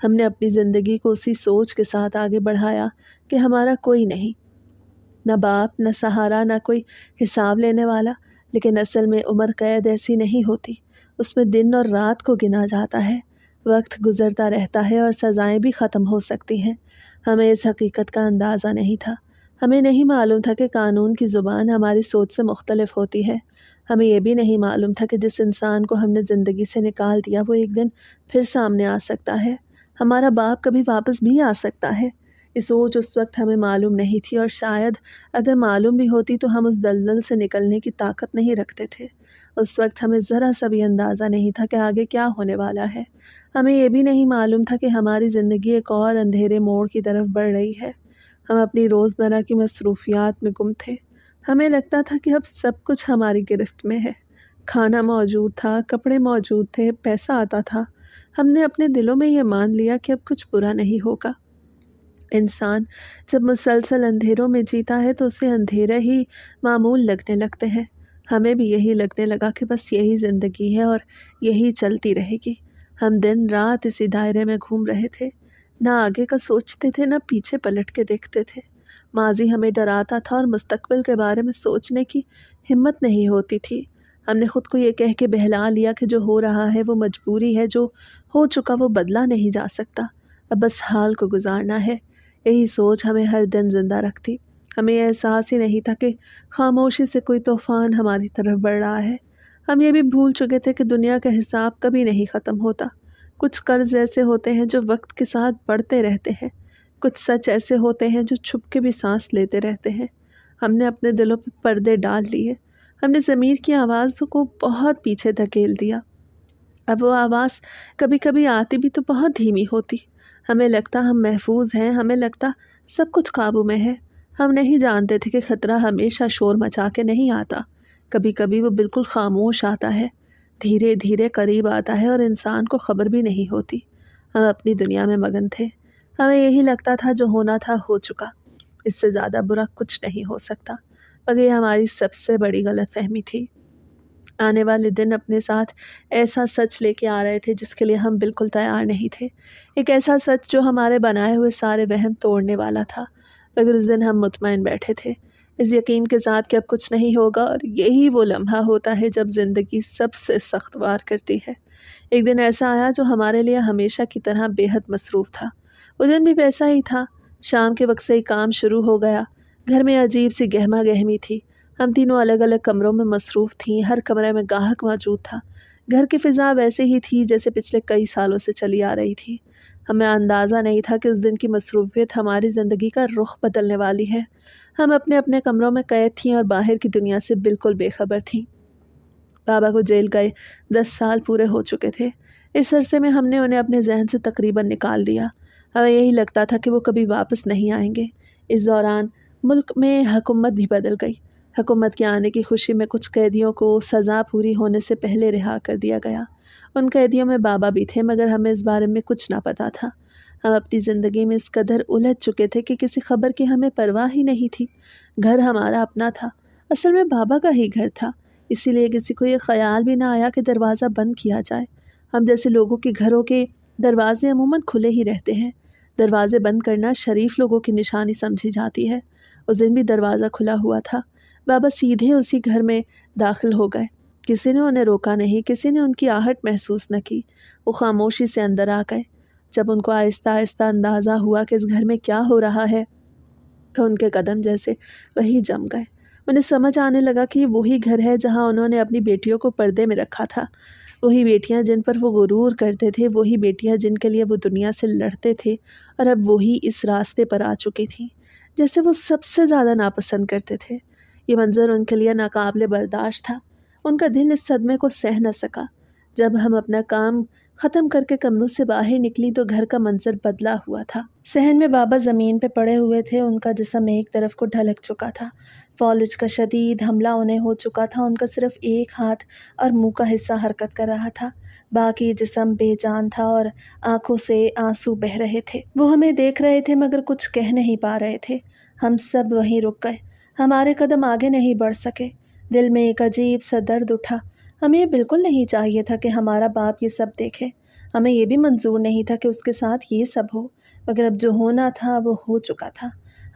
S1: ہم نے اپنی زندگی کو اسی سوچ کے ساتھ آگے بڑھایا کہ ہمارا کوئی نہیں، نہ باپ، نہ سہارا، نہ کوئی حساب لینے والا۔ لیکن اصل میں عمر قید ایسی نہیں ہوتی۔ اس میں دن اور رات کو گنا جاتا ہے۔ وقت گزرتا رہتا ہے اور سزائیں بھی ختم ہو سکتی ہیں۔ ہمیں اس حقیقت کا اندازہ نہیں تھا۔ ہمیں نہیں معلوم تھا کہ قانون کی زبان ہماری سوچ سے مختلف ہوتی ہے۔ ہمیں یہ بھی نہیں معلوم تھا کہ جس انسان کو ہم نے زندگی سے نکال دیا وہ ایک دن پھر سامنے آ سکتا ہے۔ ہمارا باپ کبھی واپس بھی آ سکتا ہے۔ یہ سوچ اس وقت ہمیں معلوم نہیں تھی اور شاید اگر معلوم بھی ہوتی تو ہم اس دلدل سے نکلنے کی طاقت نہیں رکھتے تھے۔ اس وقت ہمیں ذرا سا بھی اندازہ نہیں تھا کہ آگے کیا ہونے والا ہے۔ ہمیں یہ بھی نہیں معلوم تھا کہ ہماری زندگی ایک اور اندھیرے موڑ کی طرف بڑھ رہی ہے۔ ہم اپنی روزمرہ کی مصروفیات میں گم تھے۔ ہمیں لگتا تھا کہ اب سب کچھ ہماری گرفت میں ہے۔ کھانا موجود تھا، کپڑے موجود تھے، پیسہ آتا تھا۔ ہم نے اپنے دلوں میں یہ مان لیا کہ اب کچھ برا نہیں ہوگا۔ انسان جب مسلسل اندھیروں میں جیتا ہے تو اسے اندھیرے ہی معمول لگنے لگتے ہیں۔ ہمیں بھی یہی لگنے لگا کہ بس یہی زندگی ہے اور یہی چلتی رہے گی۔ ہم دن رات اسی دائرے میں گھوم رہے تھے، نہ آگے کا سوچتے تھے نہ پیچھے پلٹ کے دیکھتے تھے۔ ماضی ہمیں ڈراتا تھا اور مستقبل کے بارے میں سوچنے کی ہمت نہیں ہوتی تھی۔ ہم نے خود کو یہ کہہ کے بہلا لیا کہ جو ہو رہا ہے وہ مجبوری ہے، جو ہو چکا وہ بدلا نہیں جا سکتا، اب بس حال کو گزارنا ہے۔ یہی سوچ ہمیں ہر دن زندہ رکھتی۔ ہمیں یہ احساس ہی نہیں تھا کہ خاموشی سے کوئی طوفان ہماری طرف بڑھ رہا ہے۔ ہم یہ بھی بھول چکے تھے کہ دنیا کا حساب کبھی نہیں ختم ہوتا۔ کچھ قرض ایسے ہوتے ہیں جو وقت کے ساتھ بڑھتے رہتے ہیں، کچھ سچ ایسے ہوتے ہیں جو چھپ کے بھی سانس لیتے رہتے ہیں۔ ہم نے اپنے دلوں پہ پردے ڈال لیے۔ ہم نے ضمیر کی آوازوں کو بہت پیچھے دھکیل دیا۔ اب وہ آواز کبھی کبھی آتی بھی تو بہت دھیمی ہوتی۔ ہمیں لگتا ہم محفوظ ہیں، ہمیں لگتا سب کچھ قابو میں ہے۔ ہم نہیں جانتے تھے کہ خطرہ ہمیشہ شور مچا کے نہیں آتا، کبھی کبھی وہ بالکل خاموش آتا ہے، دھیرے دھیرے قریب آتا ہے اور انسان کو خبر بھی نہیں ہوتی۔ ہم اپنی دنیا میں مگن تھے، ہمیں یہی لگتا تھا جو ہونا تھا ہو چکا، اس سے زیادہ برا کچھ نہیں ہو سکتا، مگر یہ ہماری سب سے بڑی غلط فہمی تھی۔ آنے والے دن اپنے ساتھ ایسا سچ لے کے آ رہے تھے جس کے لیے ہم بالکل تیار نہیں تھے، ایک ایسا سچ جو ہمارے بنائے ہوئے سارے وہم توڑنے والا تھا، مگر اس دن ہم مطمئن بیٹھے تھے، اس یقین کے ساتھ کہ اب کچھ نہیں ہوگا، اور یہی وہ لمحہ ہوتا ہے جب زندگی سب سے سخت وار کرتی ہے۔ ایک دن ایسا آیا جو ہمارے لیے ہمیشہ کی طرح بے حد مصروف تھا۔ وہ دن بھی ویسا ہی تھا، شام کے وقت سے ہی کام شروع ہو گیا، گھر میں عجیب سی گہما گہمی تھی، ہم تینوں الگ الگ کمروں میں مصروف تھیں، ہر کمرے میں گاہک موجود تھا، گھر کی فضا ویسے ہی تھی جیسے پچھلے کئی سالوں سے چلی آ رہی تھی۔ ہمیں اندازہ نہیں تھا کہ اس دن کی مصروفیت ہماری زندگی کا رخ بدلنے والی ہے۔ ہم اپنے اپنے کمروں میں قید تھیں اور باہر کی دنیا سے بالکل بے خبر تھیں۔ بابا کو جیل گئے 10 سال پورے ہو چکے تھے، اس عرصے میں ہم نے انہیں اپنے ذہن سے تقریباً نکال دیا، ہمیں یہی لگتا تھا کہ وہ کبھی واپس نہیں آئیں گے۔ اس دوران ملک میں حکومت بھی بدل گئی، حکومت کے آنے کی خوشی میں کچھ قیدیوں کو سزا پوری ہونے سے پہلے رہا کر دیا گیا۔ ان قیدیوں میں بابا بھی تھے، مگر ہمیں اس بارے میں کچھ نہ پتا تھا۔ ہم اپنی زندگی میں اس قدر الجھ چکے تھے کہ کسی خبر کی ہمیں پرواہ ہی نہیں تھی۔ گھر ہمارا اپنا تھا، اصل میں بابا کا ہی گھر تھا، اسی لیے کسی کو یہ خیال بھی نہ آیا کہ دروازہ بند کیا جائے۔ ہم جیسے لوگوں کے گھروں کے دروازے عموماً کھلے ہی رہتے ہیں، دروازے بند کرنا شریف لوگوں کی نشانی سمجھی جاتی ہے۔ اس دن بھی دروازہ کھلا ہوا تھا، بابا سیدھے اسی گھر میں داخل ہو گئے، کسی نے انہیں روکا نہیں، کسی نے ان کی آہٹ محسوس نہ کی، وہ خاموشی سے اندر آ گئے۔ جب ان کو آہستہ آہستہ اندازہ ہوا کہ اس گھر میں کیا ہو رہا ہے تو ان کے قدم جیسے وہی جم گئے۔ انہیں سمجھ آنے لگا کہ یہ وہی گھر ہے جہاں انہوں نے اپنی بیٹیوں کو پردے میں رکھا تھا، وہی بیٹیاں جن پر وہ غرور کرتے تھے، وہی بیٹیاں جن کے لیے وہ دنیا سے لڑتے تھے، اور اب وہی اس راستے پر آ چکی تھیں جیسے وہ سب سے زیادہ ناپسند کرتے تھے۔ یہ منظر ان کے لیے ناقابل برداشت تھا، ان کا دل اس صدمے کو سہ نہ سکا۔ جب ہم اپنا کام ختم کر کے کمروں سے باہر نکلی تو گھر کا منظر بدلا ہوا تھا۔ صحن میں بابا زمین پہ پڑے ہوئے تھے، ان کا جسم ایک طرف کو ڈھلک چکا تھا، فالج کا شدید حملہ انہیں ہو چکا تھا، ان کا صرف ایک ہاتھ اور منہ کا حصہ حرکت کر رہا تھا، باقی جسم بے جان تھا اور آنکھوں سے آنسو بہہ رہے تھے۔ وہ ہمیں دیکھ رہے تھے مگر کچھ کہہ نہیں پا رہے تھے۔ ہم سب وہیں رک گئے، ہمارے قدم آگے نہیں بڑھ سکے۔ دل میں ایک عجیب سا درد اٹھا، ہمیں یہ بالکل نہیں چاہیے تھا کہ ہمارا باپ یہ سب دیکھے، ہمیں یہ بھی منظور نہیں تھا کہ اس کے ساتھ یہ سب ہو، مگر اب جو ہونا تھا وہ ہو چکا تھا۔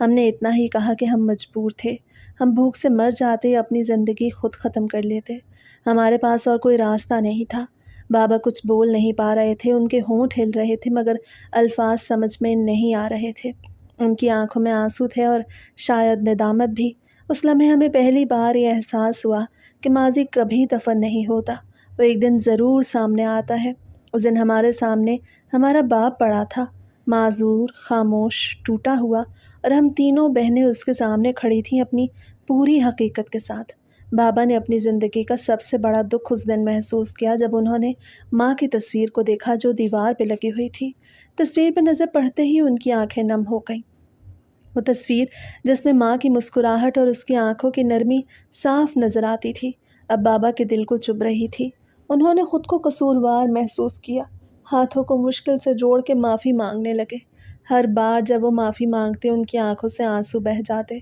S1: ہم نے اتنا ہی کہا کہ ہم مجبور تھے، ہم بھوک سے مر جاتے، اپنی زندگی خود ختم کر لیتے، ہمارے پاس اور کوئی راستہ نہیں تھا۔ بابا کچھ بول نہیں پا رہے تھے، ان کے ہونٹ ہل رہے تھے مگر الفاظ سمجھ میں نہیں آ رہے تھے، ان کی آنکھوں میں آنسو تھے اور شاید ندامت بھی۔ اس لمحے ہمیں پہلی بار یہ احساس ہوا کہ ماضی کبھی دفن نہیں ہوتا، وہ ایک دن ضرور سامنے آتا ہے۔ اس دن ہمارے سامنے ہمارا باپ پڑا تھا، معذور، خاموش، ٹوٹا ہوا، اور ہم تینوں بہنیں اس کے سامنے کھڑی تھیں اپنی پوری حقیقت کے ساتھ۔ بابا نے اپنی زندگی کا سب سے بڑا دکھ اس دن محسوس کیا جب انہوں نے ماں کی تصویر کو دیکھا جو دیوار پہ لگی ہوئی تھی۔ تصویر پہ نظر پڑتے ہی ان کی آنکھیں نم ہو گئیں۔ وہ تصویر جس میں ماں کی مسکراہٹ اور اس کی آنکھوں کی نرمی صاف نظر آتی تھی، اب بابا کے دل کو چبھ رہی تھی۔ انہوں نے خود کو قصوروار محسوس کیا، ہاتھوں کو مشکل سے جوڑ کے معافی مانگنے لگے۔ ہر بار جب وہ معافی مانگتے ان کی آنکھوں سے آنسو بہہ جاتے،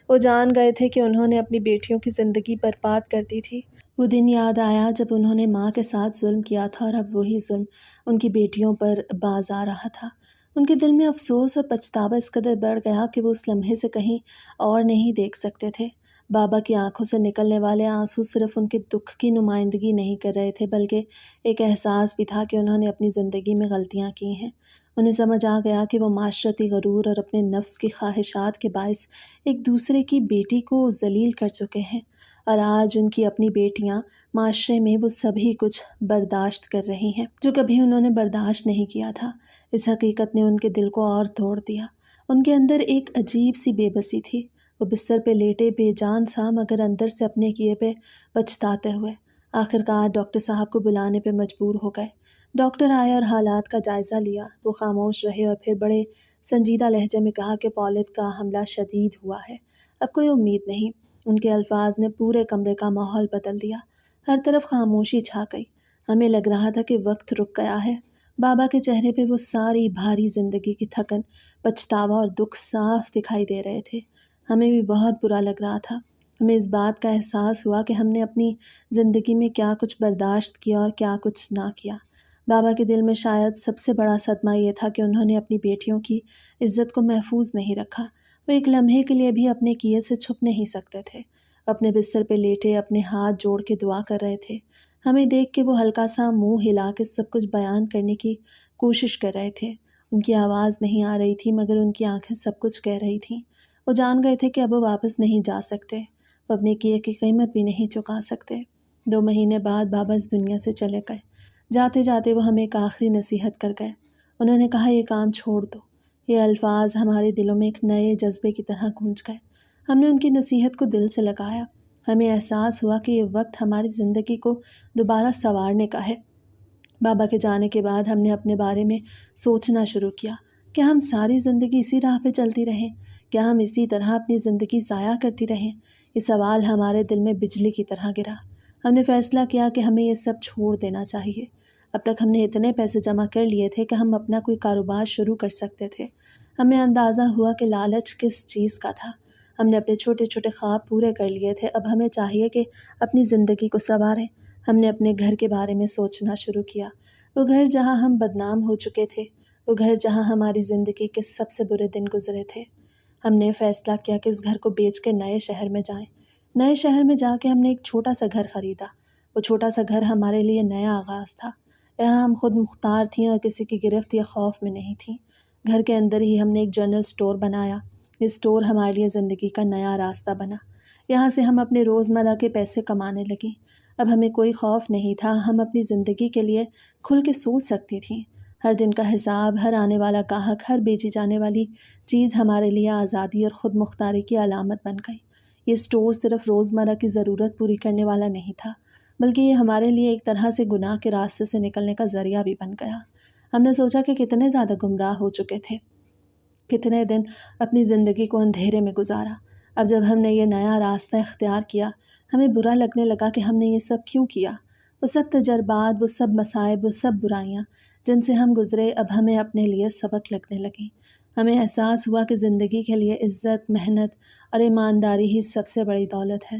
S1: وہ جان گئے تھے کہ انہوں نے اپنی بیٹیوں کی زندگی برباد کر دی تھی۔ وہ دن یاد آیا جب انہوں نے ماں کے ساتھ ظلم کیا تھا اور اب وہی ظلم ان کی بیٹیوں پر باز آ رہا تھا۔ ان کے دل میں افسوس اور پچھتاوا اس قدر بڑھ گیا کہ وہ اس لمحے سے کہیں اور نہیں دیکھ سکتے تھے۔ بابا کی آنکھوں سے نکلنے والے آنسو صرف ان کے دکھ کی نمائندگی نہیں کر رہے تھے بلکہ ایک احساس بھی تھا کہ انہوں نے اپنی زندگی میں غلطیاں کی ہیں۔ انہیں سمجھ آ گیا کہ وہ معاشرتی غرور اور اپنے نفس کی خواہشات کے باعث ایک دوسرے کی بیٹی کو ذلیل کر چکے ہیں، اور آج ان کی اپنی بیٹیاں معاشرے میں وہ سبھی کچھ برداشت کر رہی ہیں جو کبھی انہوں نے برداشت نہیں کیا تھا۔ اس حقیقت نے ان کے دل کو اور توڑ دیا۔ ان کے اندر ایک عجیب سی بے بسی تھی، وہ بستر پہ لیٹے بے جان سا مگر اندر سے اپنے کیے پہ پچھتاتے ہوئے آخرکار ڈاکٹر صاحب کو بلانے پہ مجبور ہو گئے۔ ڈاکٹر آئے اور حالات کا جائزہ لیا۔ وہ خاموش رہے اور پھر بڑے سنجیدہ لہجے میں کہا کہ پولت کا حملہ شدید ہوا ہے، اب کوئی امید نہیں۔ ان کے الفاظ نے پورے کمرے کا ماحول بدل دیا۔ ہر طرف خاموشی چھا گئی۔ ہمیں لگ رہا تھا کہ وقت رک گیا ہے۔ بابا کے چہرے پہ وہ ساری بھاری زندگی کی تھکن، پچھتاوا اور دکھ صاف دکھائی دے رہے تھے۔ ہمیں بھی بہت برا لگ رہا تھا۔ ہمیں اس بات کا احساس ہوا کہ ہم نے اپنی زندگی میں کیا کچھ برداشت کیا اور کیا کچھ نہ کیا۔ بابا کے دل میں شاید سب سے بڑا صدمہ یہ تھا کہ انہوں نے اپنی بیٹیوں کی عزت کو محفوظ نہیں رکھا۔ وہ ایک لمحے کے لیے بھی اپنے کیے سے چھپ نہیں سکتے تھے۔ اپنے بستر پہ لیٹے اپنے ہاتھ جوڑ کے دعا کر رہے تھے۔ ہمیں دیکھ کے وہ ہلکا سا منہ ہلا کے سب کچھ بیان کرنے کی کوشش کر رہے تھے۔ ان کی آواز نہیں آ رہی تھی مگر ان کی آنکھیں سب کچھ کہہ رہی تھیں۔ وہ جان گئے تھے کہ اب وہ واپس نہیں جا سکتے، وہ اپنے کیے کی قیمت بھی نہیں چکا سکتے۔ 2 مہینے بعد بابا اس دنیا سے چلے گئے۔ جاتے جاتے وہ ہمیں ایک آخری نصیحت کر گئے۔ انہوں نے کہا، یہ کام چھوڑ دو۔ یہ الفاظ ہمارے دلوں میں ایک نئے جذبے کی طرح گونج گئے۔ ہم نے ان کی نصیحت کو دل سے لگایا۔ ہمیں احساس ہوا کہ یہ وقت ہماری زندگی کو دوبارہ سنوارنے کا ہے۔ بابا کے جانے کے بعد ہم نے اپنے بارے میں سوچنا شروع کیا۔ کیا ہم ساری زندگی اسی راہ پہ چلتی رہیں؟ کیا ہم اسی طرح اپنی زندگی ضائع کرتی رہیں؟ یہ سوال ہمارے دل میں بجلی کی طرح گرا۔ ہم نے فیصلہ کیا کہ ہمیں یہ سب چھوڑ دینا چاہیے۔ اب تک ہم نے اتنے پیسے جمع کر لیے تھے کہ ہم اپنا کوئی کاروبار شروع کر سکتے تھے۔ ہمیں اندازہ ہوا کہ لالچ کس چیز کا تھا۔ ہم نے اپنے چھوٹے چھوٹے خواب پورے کر لیے تھے۔ اب ہمیں چاہیے کہ اپنی زندگی کو سنواریں۔ ہم نے اپنے گھر کے بارے میں سوچنا شروع کیا، وہ گھر جہاں ہم بدنام ہو چکے تھے، وہ گھر جہاں ہماری زندگی کے سب سے برے دن گزرے تھے۔ ہم نے فیصلہ کیا کہ اس گھر کو بیچ کے نئے شہر میں جائیں۔ نئے شہر میں جا کے ہم نے ایک چھوٹا سا گھر خریدا۔ وہ چھوٹا سا گھر ہمارے لیے نیا آغاز تھا۔ یہاں ہم خود مختار تھیں اور کسی کی گرفت یا خوف میں نہیں تھیں۔ گھر کے اندر ہی ہم نے ایک جنرل اسٹور بنایا۔ یہ اسٹور ہمارے لیے زندگی کا نیا راستہ بنا۔ یہاں سے ہم اپنے روزمرہ کے پیسے کمانے لگیں۔ اب ہمیں کوئی خوف نہیں تھا، ہم اپنی زندگی کے لیے کھل کے سوچ سکتی تھیں۔ ہر دن کا حساب، ہر آنے والا گاہک، ہر بیچی جانے والی چیز ہمارے لیے آزادی اور خود مختاری کی علامت بن گئی۔ یہ اسٹور صرف روزمرہ کی ضرورت پوری کرنے والا نہیں تھا، بلکہ یہ ہمارے لیے ایک طرح سے گناہ کے راستے سے نکلنے کا ذریعہ بھی بن گیا۔ ہم نے سوچا کہ کتنے زیادہ گمراہ ہو چکے تھے، کتنے دن اپنی زندگی کو اندھیرے میں گزارا۔ اب جب ہم نے یہ نیا راستہ اختیار کیا، ہمیں برا لگنے لگا کہ ہم نے یہ سب کیوں کیا۔ وہ سب تجربات، وہ سب مصائب، وہ سب برائیاں جن سے ہم گزرے، اب ہمیں اپنے لیے سبق لگنے لگیں۔ ہمیں احساس ہوا کہ زندگی کے لیے عزت، محنت اور ایمانداری ہی سب سے بڑی دولت ہے۔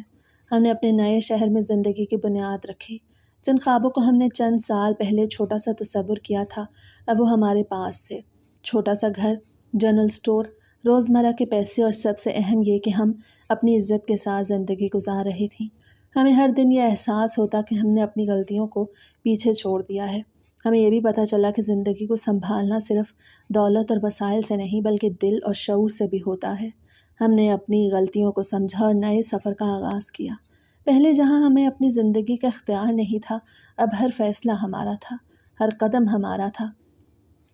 S1: ہم نے اپنے نئے شہر میں زندگی کی بنیاد رکھی۔ جن خوابوں کو ہم نے چند سال پہلے چھوٹا سا تصور کیا تھا، اب وہ ہمارے پاس تھے۔ چھوٹا سا گھر، جنرل اسٹور، روزمرہ کے پیسے اور سب سے اہم یہ کہ ہم اپنی عزت کے ساتھ زندگی گزار رہی تھیں۔ ہمیں ہر دن یہ احساس ہوتا کہ ہم نے اپنی غلطیوں کو پیچھے چھوڑ دیا ہے۔ ہمیں یہ بھی پتہ چلا کہ زندگی کو سنبھالنا صرف دولت اور وسائل سے نہیں بلکہ دل اور شعور سے بھی ہوتا ہے۔ ہم نے اپنی غلطیوں کو سمجھا اور نئے سفر کا آغاز کیا۔ پہلے جہاں ہمیں اپنی زندگی کا اختیار نہیں تھا، اب ہر فیصلہ ہمارا تھا، ہر قدم ہمارا تھا۔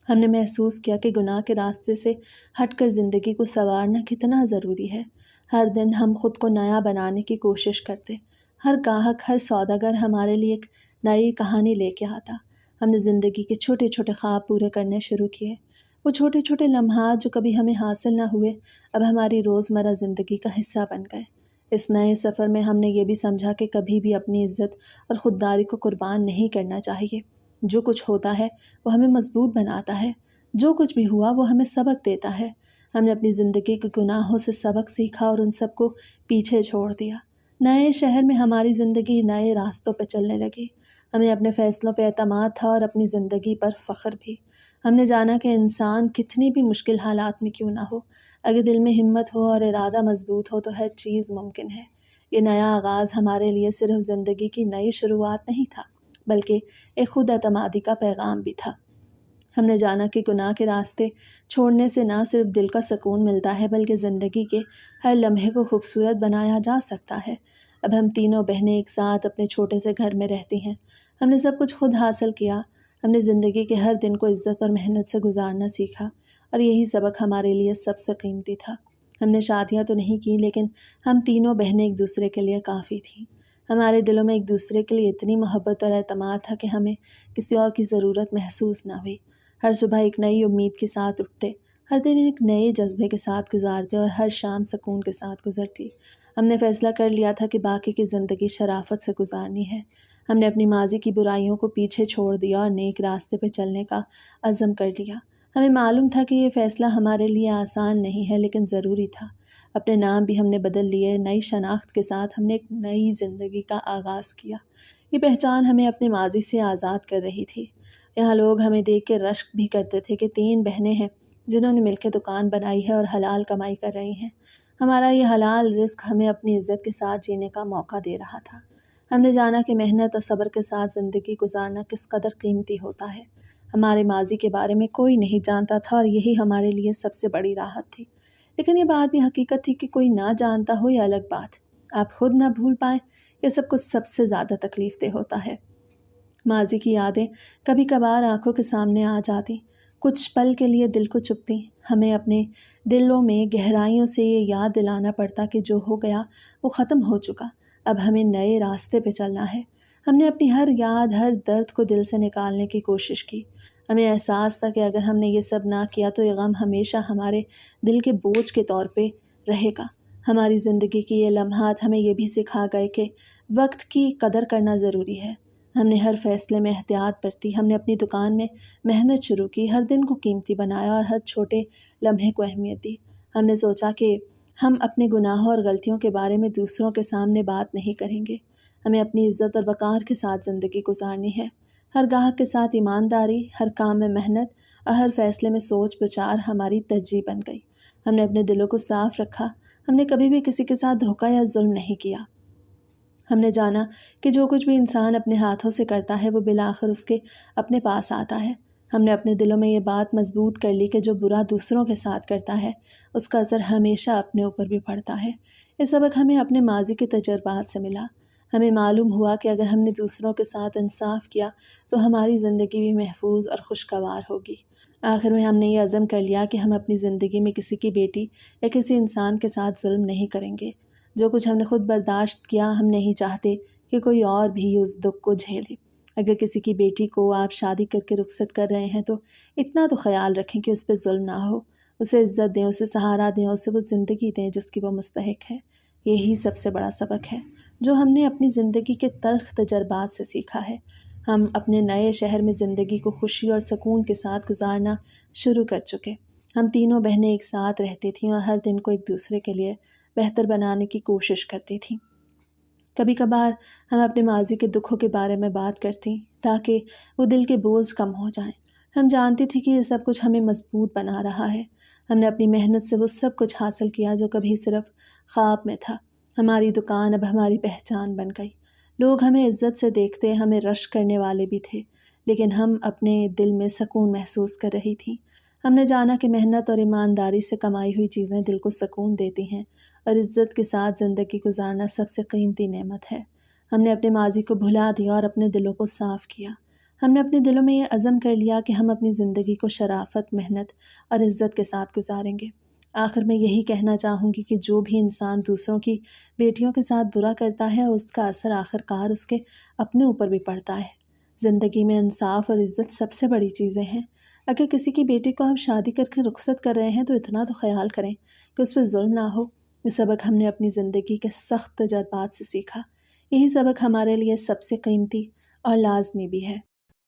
S1: ہم نے محسوس کیا کہ گناہ کے راستے سے ہٹ کر زندگی کو سنوارنا کتنا ضروری ہے۔ ہر دن ہم خود کو نیا بنانے کی کوشش کرتے۔ ہر گاہک، ہر سوداگر ہمارے لیے ایک نئی کہانی لے کے آتا۔ ہم نے زندگی کے چھوٹے چھوٹے خواب پورے کرنے شروع کیے۔ وہ چھوٹے چھوٹے لمحات جو کبھی ہمیں حاصل نہ ہوئے، اب ہماری روزمرہ زندگی کا حصہ بن گئے۔ اس نئے سفر میں ہم نے یہ بھی سمجھا کہ کبھی بھی اپنی عزت اور خودداری کو قربان نہیں کرنا چاہیے۔ جو کچھ ہوتا ہے وہ ہمیں مضبوط بناتا ہے، جو کچھ بھی ہوا وہ ہمیں سبق دیتا ہے۔ ہم نے اپنی زندگی کے گناہوں سے سبق سیکھا اور ان سب کو پیچھے چھوڑ دیا۔ نئے شہر میں ہماری زندگی نئے راستوں پہ چلنے لگی۔ ہمیں اپنے فیصلوں پہ اعتماد تھا اور اپنی زندگی پر فخر بھی۔ ہم نے جانا کہ انسان کتنی بھی مشکل حالات میں کیوں نہ ہو، اگر دل میں ہمت ہو اور ارادہ مضبوط ہو تو ہر چیز ممکن ہے۔ یہ نیا آغاز ہمارے لیے صرف زندگی کی نئی شروعات نہیں تھا، بلکہ ایک خود اعتمادی کا پیغام بھی تھا۔ ہم نے جانا کہ گناہ کے راستے چھوڑنے سے نہ صرف دل کا سکون ملتا ہے بلکہ زندگی کے ہر لمحے کو خوبصورت بنایا جا سکتا ہے۔ اب ہم تینوں بہنیں ایک ساتھ اپنے چھوٹے سے گھر میں رہتی ہیں۔ ہم نے سب کچھ خود حاصل کیا۔ ہم نے زندگی کے ہر دن کو عزت اور محنت سے گزارنا سیکھا، اور یہی سبق ہمارے لیے سب سے قیمتی تھا۔ ہم نے شادیاں تو نہیں کی، لیکن ہم تینوں بہنیں ایک دوسرے کے لیے کافی تھیں۔ ہمارے دلوں میں ایک دوسرے کے لیے اتنی محبت اور اعتماد تھا کہ ہمیں کسی اور کی ضرورت محسوس نہ ہوئی۔ ہر صبح ایک نئی امید کے ساتھ اٹھتے، ہر دن ایک نئے جذبے کے ساتھ گزارتے اور ہر شام سکون کے ساتھ گزرتی۔ ہم نے فیصلہ کر لیا تھا کہ باقی کی زندگی شرافت سے گزارنی ہے۔ ہم نے اپنی ماضی کی برائیوں کو پیچھے چھوڑ دیا اور نیک راستے پہ چلنے کا عزم کر لیا۔ ہمیں معلوم تھا کہ یہ فیصلہ ہمارے لیے آسان نہیں ہے، لیکن ضروری تھا۔ اپنے نام بھی ہم نے بدل لیے، نئی شناخت کے ساتھ ہم نے ایک نئی زندگی کا آغاز کیا۔ یہ پہچان ہمیں اپنے ماضی سے آزاد کر رہی تھی۔ یہاں لوگ ہمیں دیکھ کے رشک بھی کرتے تھے کہ 3 بہنیں ہیں جنہوں نے مل کے دکان بنائی ہے اور حلال کمائی کر رہی ہیں۔ ہمارا یہ حلال رزق ہمیں اپنی عزت کے ساتھ جینے کا موقع دے رہا تھا۔ ہم نے جانا کہ محنت اور صبر کے ساتھ زندگی گزارنا کس قدر قیمتی ہوتا ہے۔ ہمارے ماضی کے بارے میں کوئی نہیں جانتا تھا اور یہی ہمارے لیے سب سے بڑی راحت تھی۔ لیکن یہ بات بھی حقیقت تھی کہ کوئی نہ جانتا ہو یہ الگ بات، آپ خود نہ بھول پائیں، یہ سب کچھ سب سے زیادہ تکلیف دہ ہوتا ہے۔ ماضی کی یادیں کبھی کبھار آنکھوں کے سامنے آ جاتی، کچھ پل کے لیے دل کو چبھتی۔ ہمیں اپنے دلوں میں گہرائیوں سے یہ یاد دلانا پڑتا کہ جو ہو گیا وہ ختم ہو چکا، اب ہمیں نئے راستے پہ چلنا ہے۔ ہم نے اپنی ہر یاد، ہر درد کو دل سے نکالنے کی کوشش کی۔ ہمیں احساس تھا کہ اگر ہم نے یہ سب نہ کیا تو یہ غم ہمیشہ ہمارے دل کے بوجھ کے طور پہ رہے گا۔ ہماری زندگی کی یہ لمحات ہمیں یہ بھی سکھا گئے کہ وقت کی قدر کرنا ضروری ہے۔ ہم نے ہر فیصلے میں احتیاط برتی، ہم نے اپنی دکان میں محنت شروع کی، ہر دن کو قیمتی بنایا اور ہر چھوٹے لمحے کو اہمیت دی۔ ہم نے سوچا کہ ہم اپنے گناہوں اور غلطیوں کے بارے میں دوسروں کے سامنے بات نہیں کریں گے۔ ہمیں اپنی عزت اور وقار کے ساتھ زندگی گزارنی ہے۔ ہر گاہک کے ساتھ ایمانداری، ہر کام میں محنت اور ہر فیصلے میں سوچ بچار ہماری ترجیح بن گئی۔ ہم نے اپنے دلوں کو صاف رکھا، ہم نے کبھی بھی کسی کے ساتھ دھوکہ یا ظلم نہیں کیا۔ ہم نے جانا کہ جو کچھ بھی انسان اپنے ہاتھوں سے کرتا ہے وہ بالآخر اس کے اپنے پاس آتا ہے۔ ہم نے اپنے دلوں میں یہ بات مضبوط کر لی کہ جو برا دوسروں کے ساتھ کرتا ہے اس کا اثر ہمیشہ اپنے اوپر بھی پڑتا ہے۔ یہ سبق ہمیں اپنے ماضی کے تجربات سے ملا۔ ہمیں معلوم ہوا کہ اگر ہم نے دوسروں کے ساتھ انصاف کیا تو ہماری زندگی بھی محفوظ اور خوشگوار ہوگی۔ آخر میں ہم نے یہ عزم کر لیا کہ ہم اپنی زندگی میں کسی کی بیٹی یا کسی انسان کے ساتھ ظلم نہیں کریں گے۔ جو کچھ ہم نے خود برداشت کیا، ہم نہیں چاہتے کہ کوئی اور بھی اس دکھ کو جھیلے۔ اگر کسی کی بیٹی کو آپ شادی کر کے رخصت کر رہے ہیں تو اتنا تو خیال رکھیں کہ اس پہ ظلم نہ ہو، اسے عزت دیں، اسے سہارا دیں، اسے وہ زندگی دیں جس کی وہ مستحق ہے۔ یہی سب سے بڑا سبق ہے جو ہم نے اپنی زندگی کے تلخ تجربات سے سیکھا ہے۔ ہم اپنے نئے شہر میں زندگی کو خوشی اور سکون کے ساتھ گزارنا شروع کر چکے۔ ہم تینوں بہنیں ایک ساتھ رہتی تھیں اور ہر دن کو ایک دوسرے کے لیے بہتر بنانے کی کوشش کرتی تھیں۔ کبھی کبھار ہم اپنے ماضی کے دکھوں کے بارے میں بات کرتی تاکہ وہ دل کے بوجھ کم ہو جائیں۔ ہم جانتی تھی کہ یہ سب کچھ ہمیں مضبوط بنا رہا ہے۔ ہم نے اپنی محنت سے وہ سب کچھ حاصل کیا جو کبھی صرف خواب میں تھا۔ ہماری دکان اب ہماری پہچان بن گئی۔ لوگ ہمیں عزت سے دیکھتے، ہمیں رشک کرنے والے بھی تھے، لیکن ہم اپنے دل میں سکون محسوس کر رہی تھیں۔ ہم نے جانا کہ محنت اور ایمانداری سے کمائی ہوئی چیزیں دل کو سکون دیتی ہیں اور عزت کے ساتھ زندگی گزارنا سب سے قیمتی نعمت ہے۔ ہم نے اپنے ماضی کو بھلا دیا اور اپنے دلوں کو صاف کیا۔ ہم نے اپنے دلوں میں یہ عزم کر لیا کہ ہم اپنی زندگی کو شرافت، محنت اور عزت کے ساتھ گزاریں گے۔ آخر میں یہی کہنا چاہوں گی کہ جو بھی انسان دوسروں کی بیٹیوں کے ساتھ برا کرتا ہے اس کا اثر آخر کار اس کے اپنے اوپر بھی پڑتا ہے۔ زندگی میں انصاف اور عزت سب سے بڑی چیزیں ہیں۔ اگر کسی کی بیٹی کو آپ شادی کر کے رخصت کر رہے ہیں تو اتنا تو خیال کریں کہ اس پہ ظلم نہ ہو۔ یہ سبق ہم نے اپنی زندگی کے سخت تجربات سے سیکھا۔ یہی سبق ہمارے لیے سب سے قیمتی اور لازمی بھی ہے۔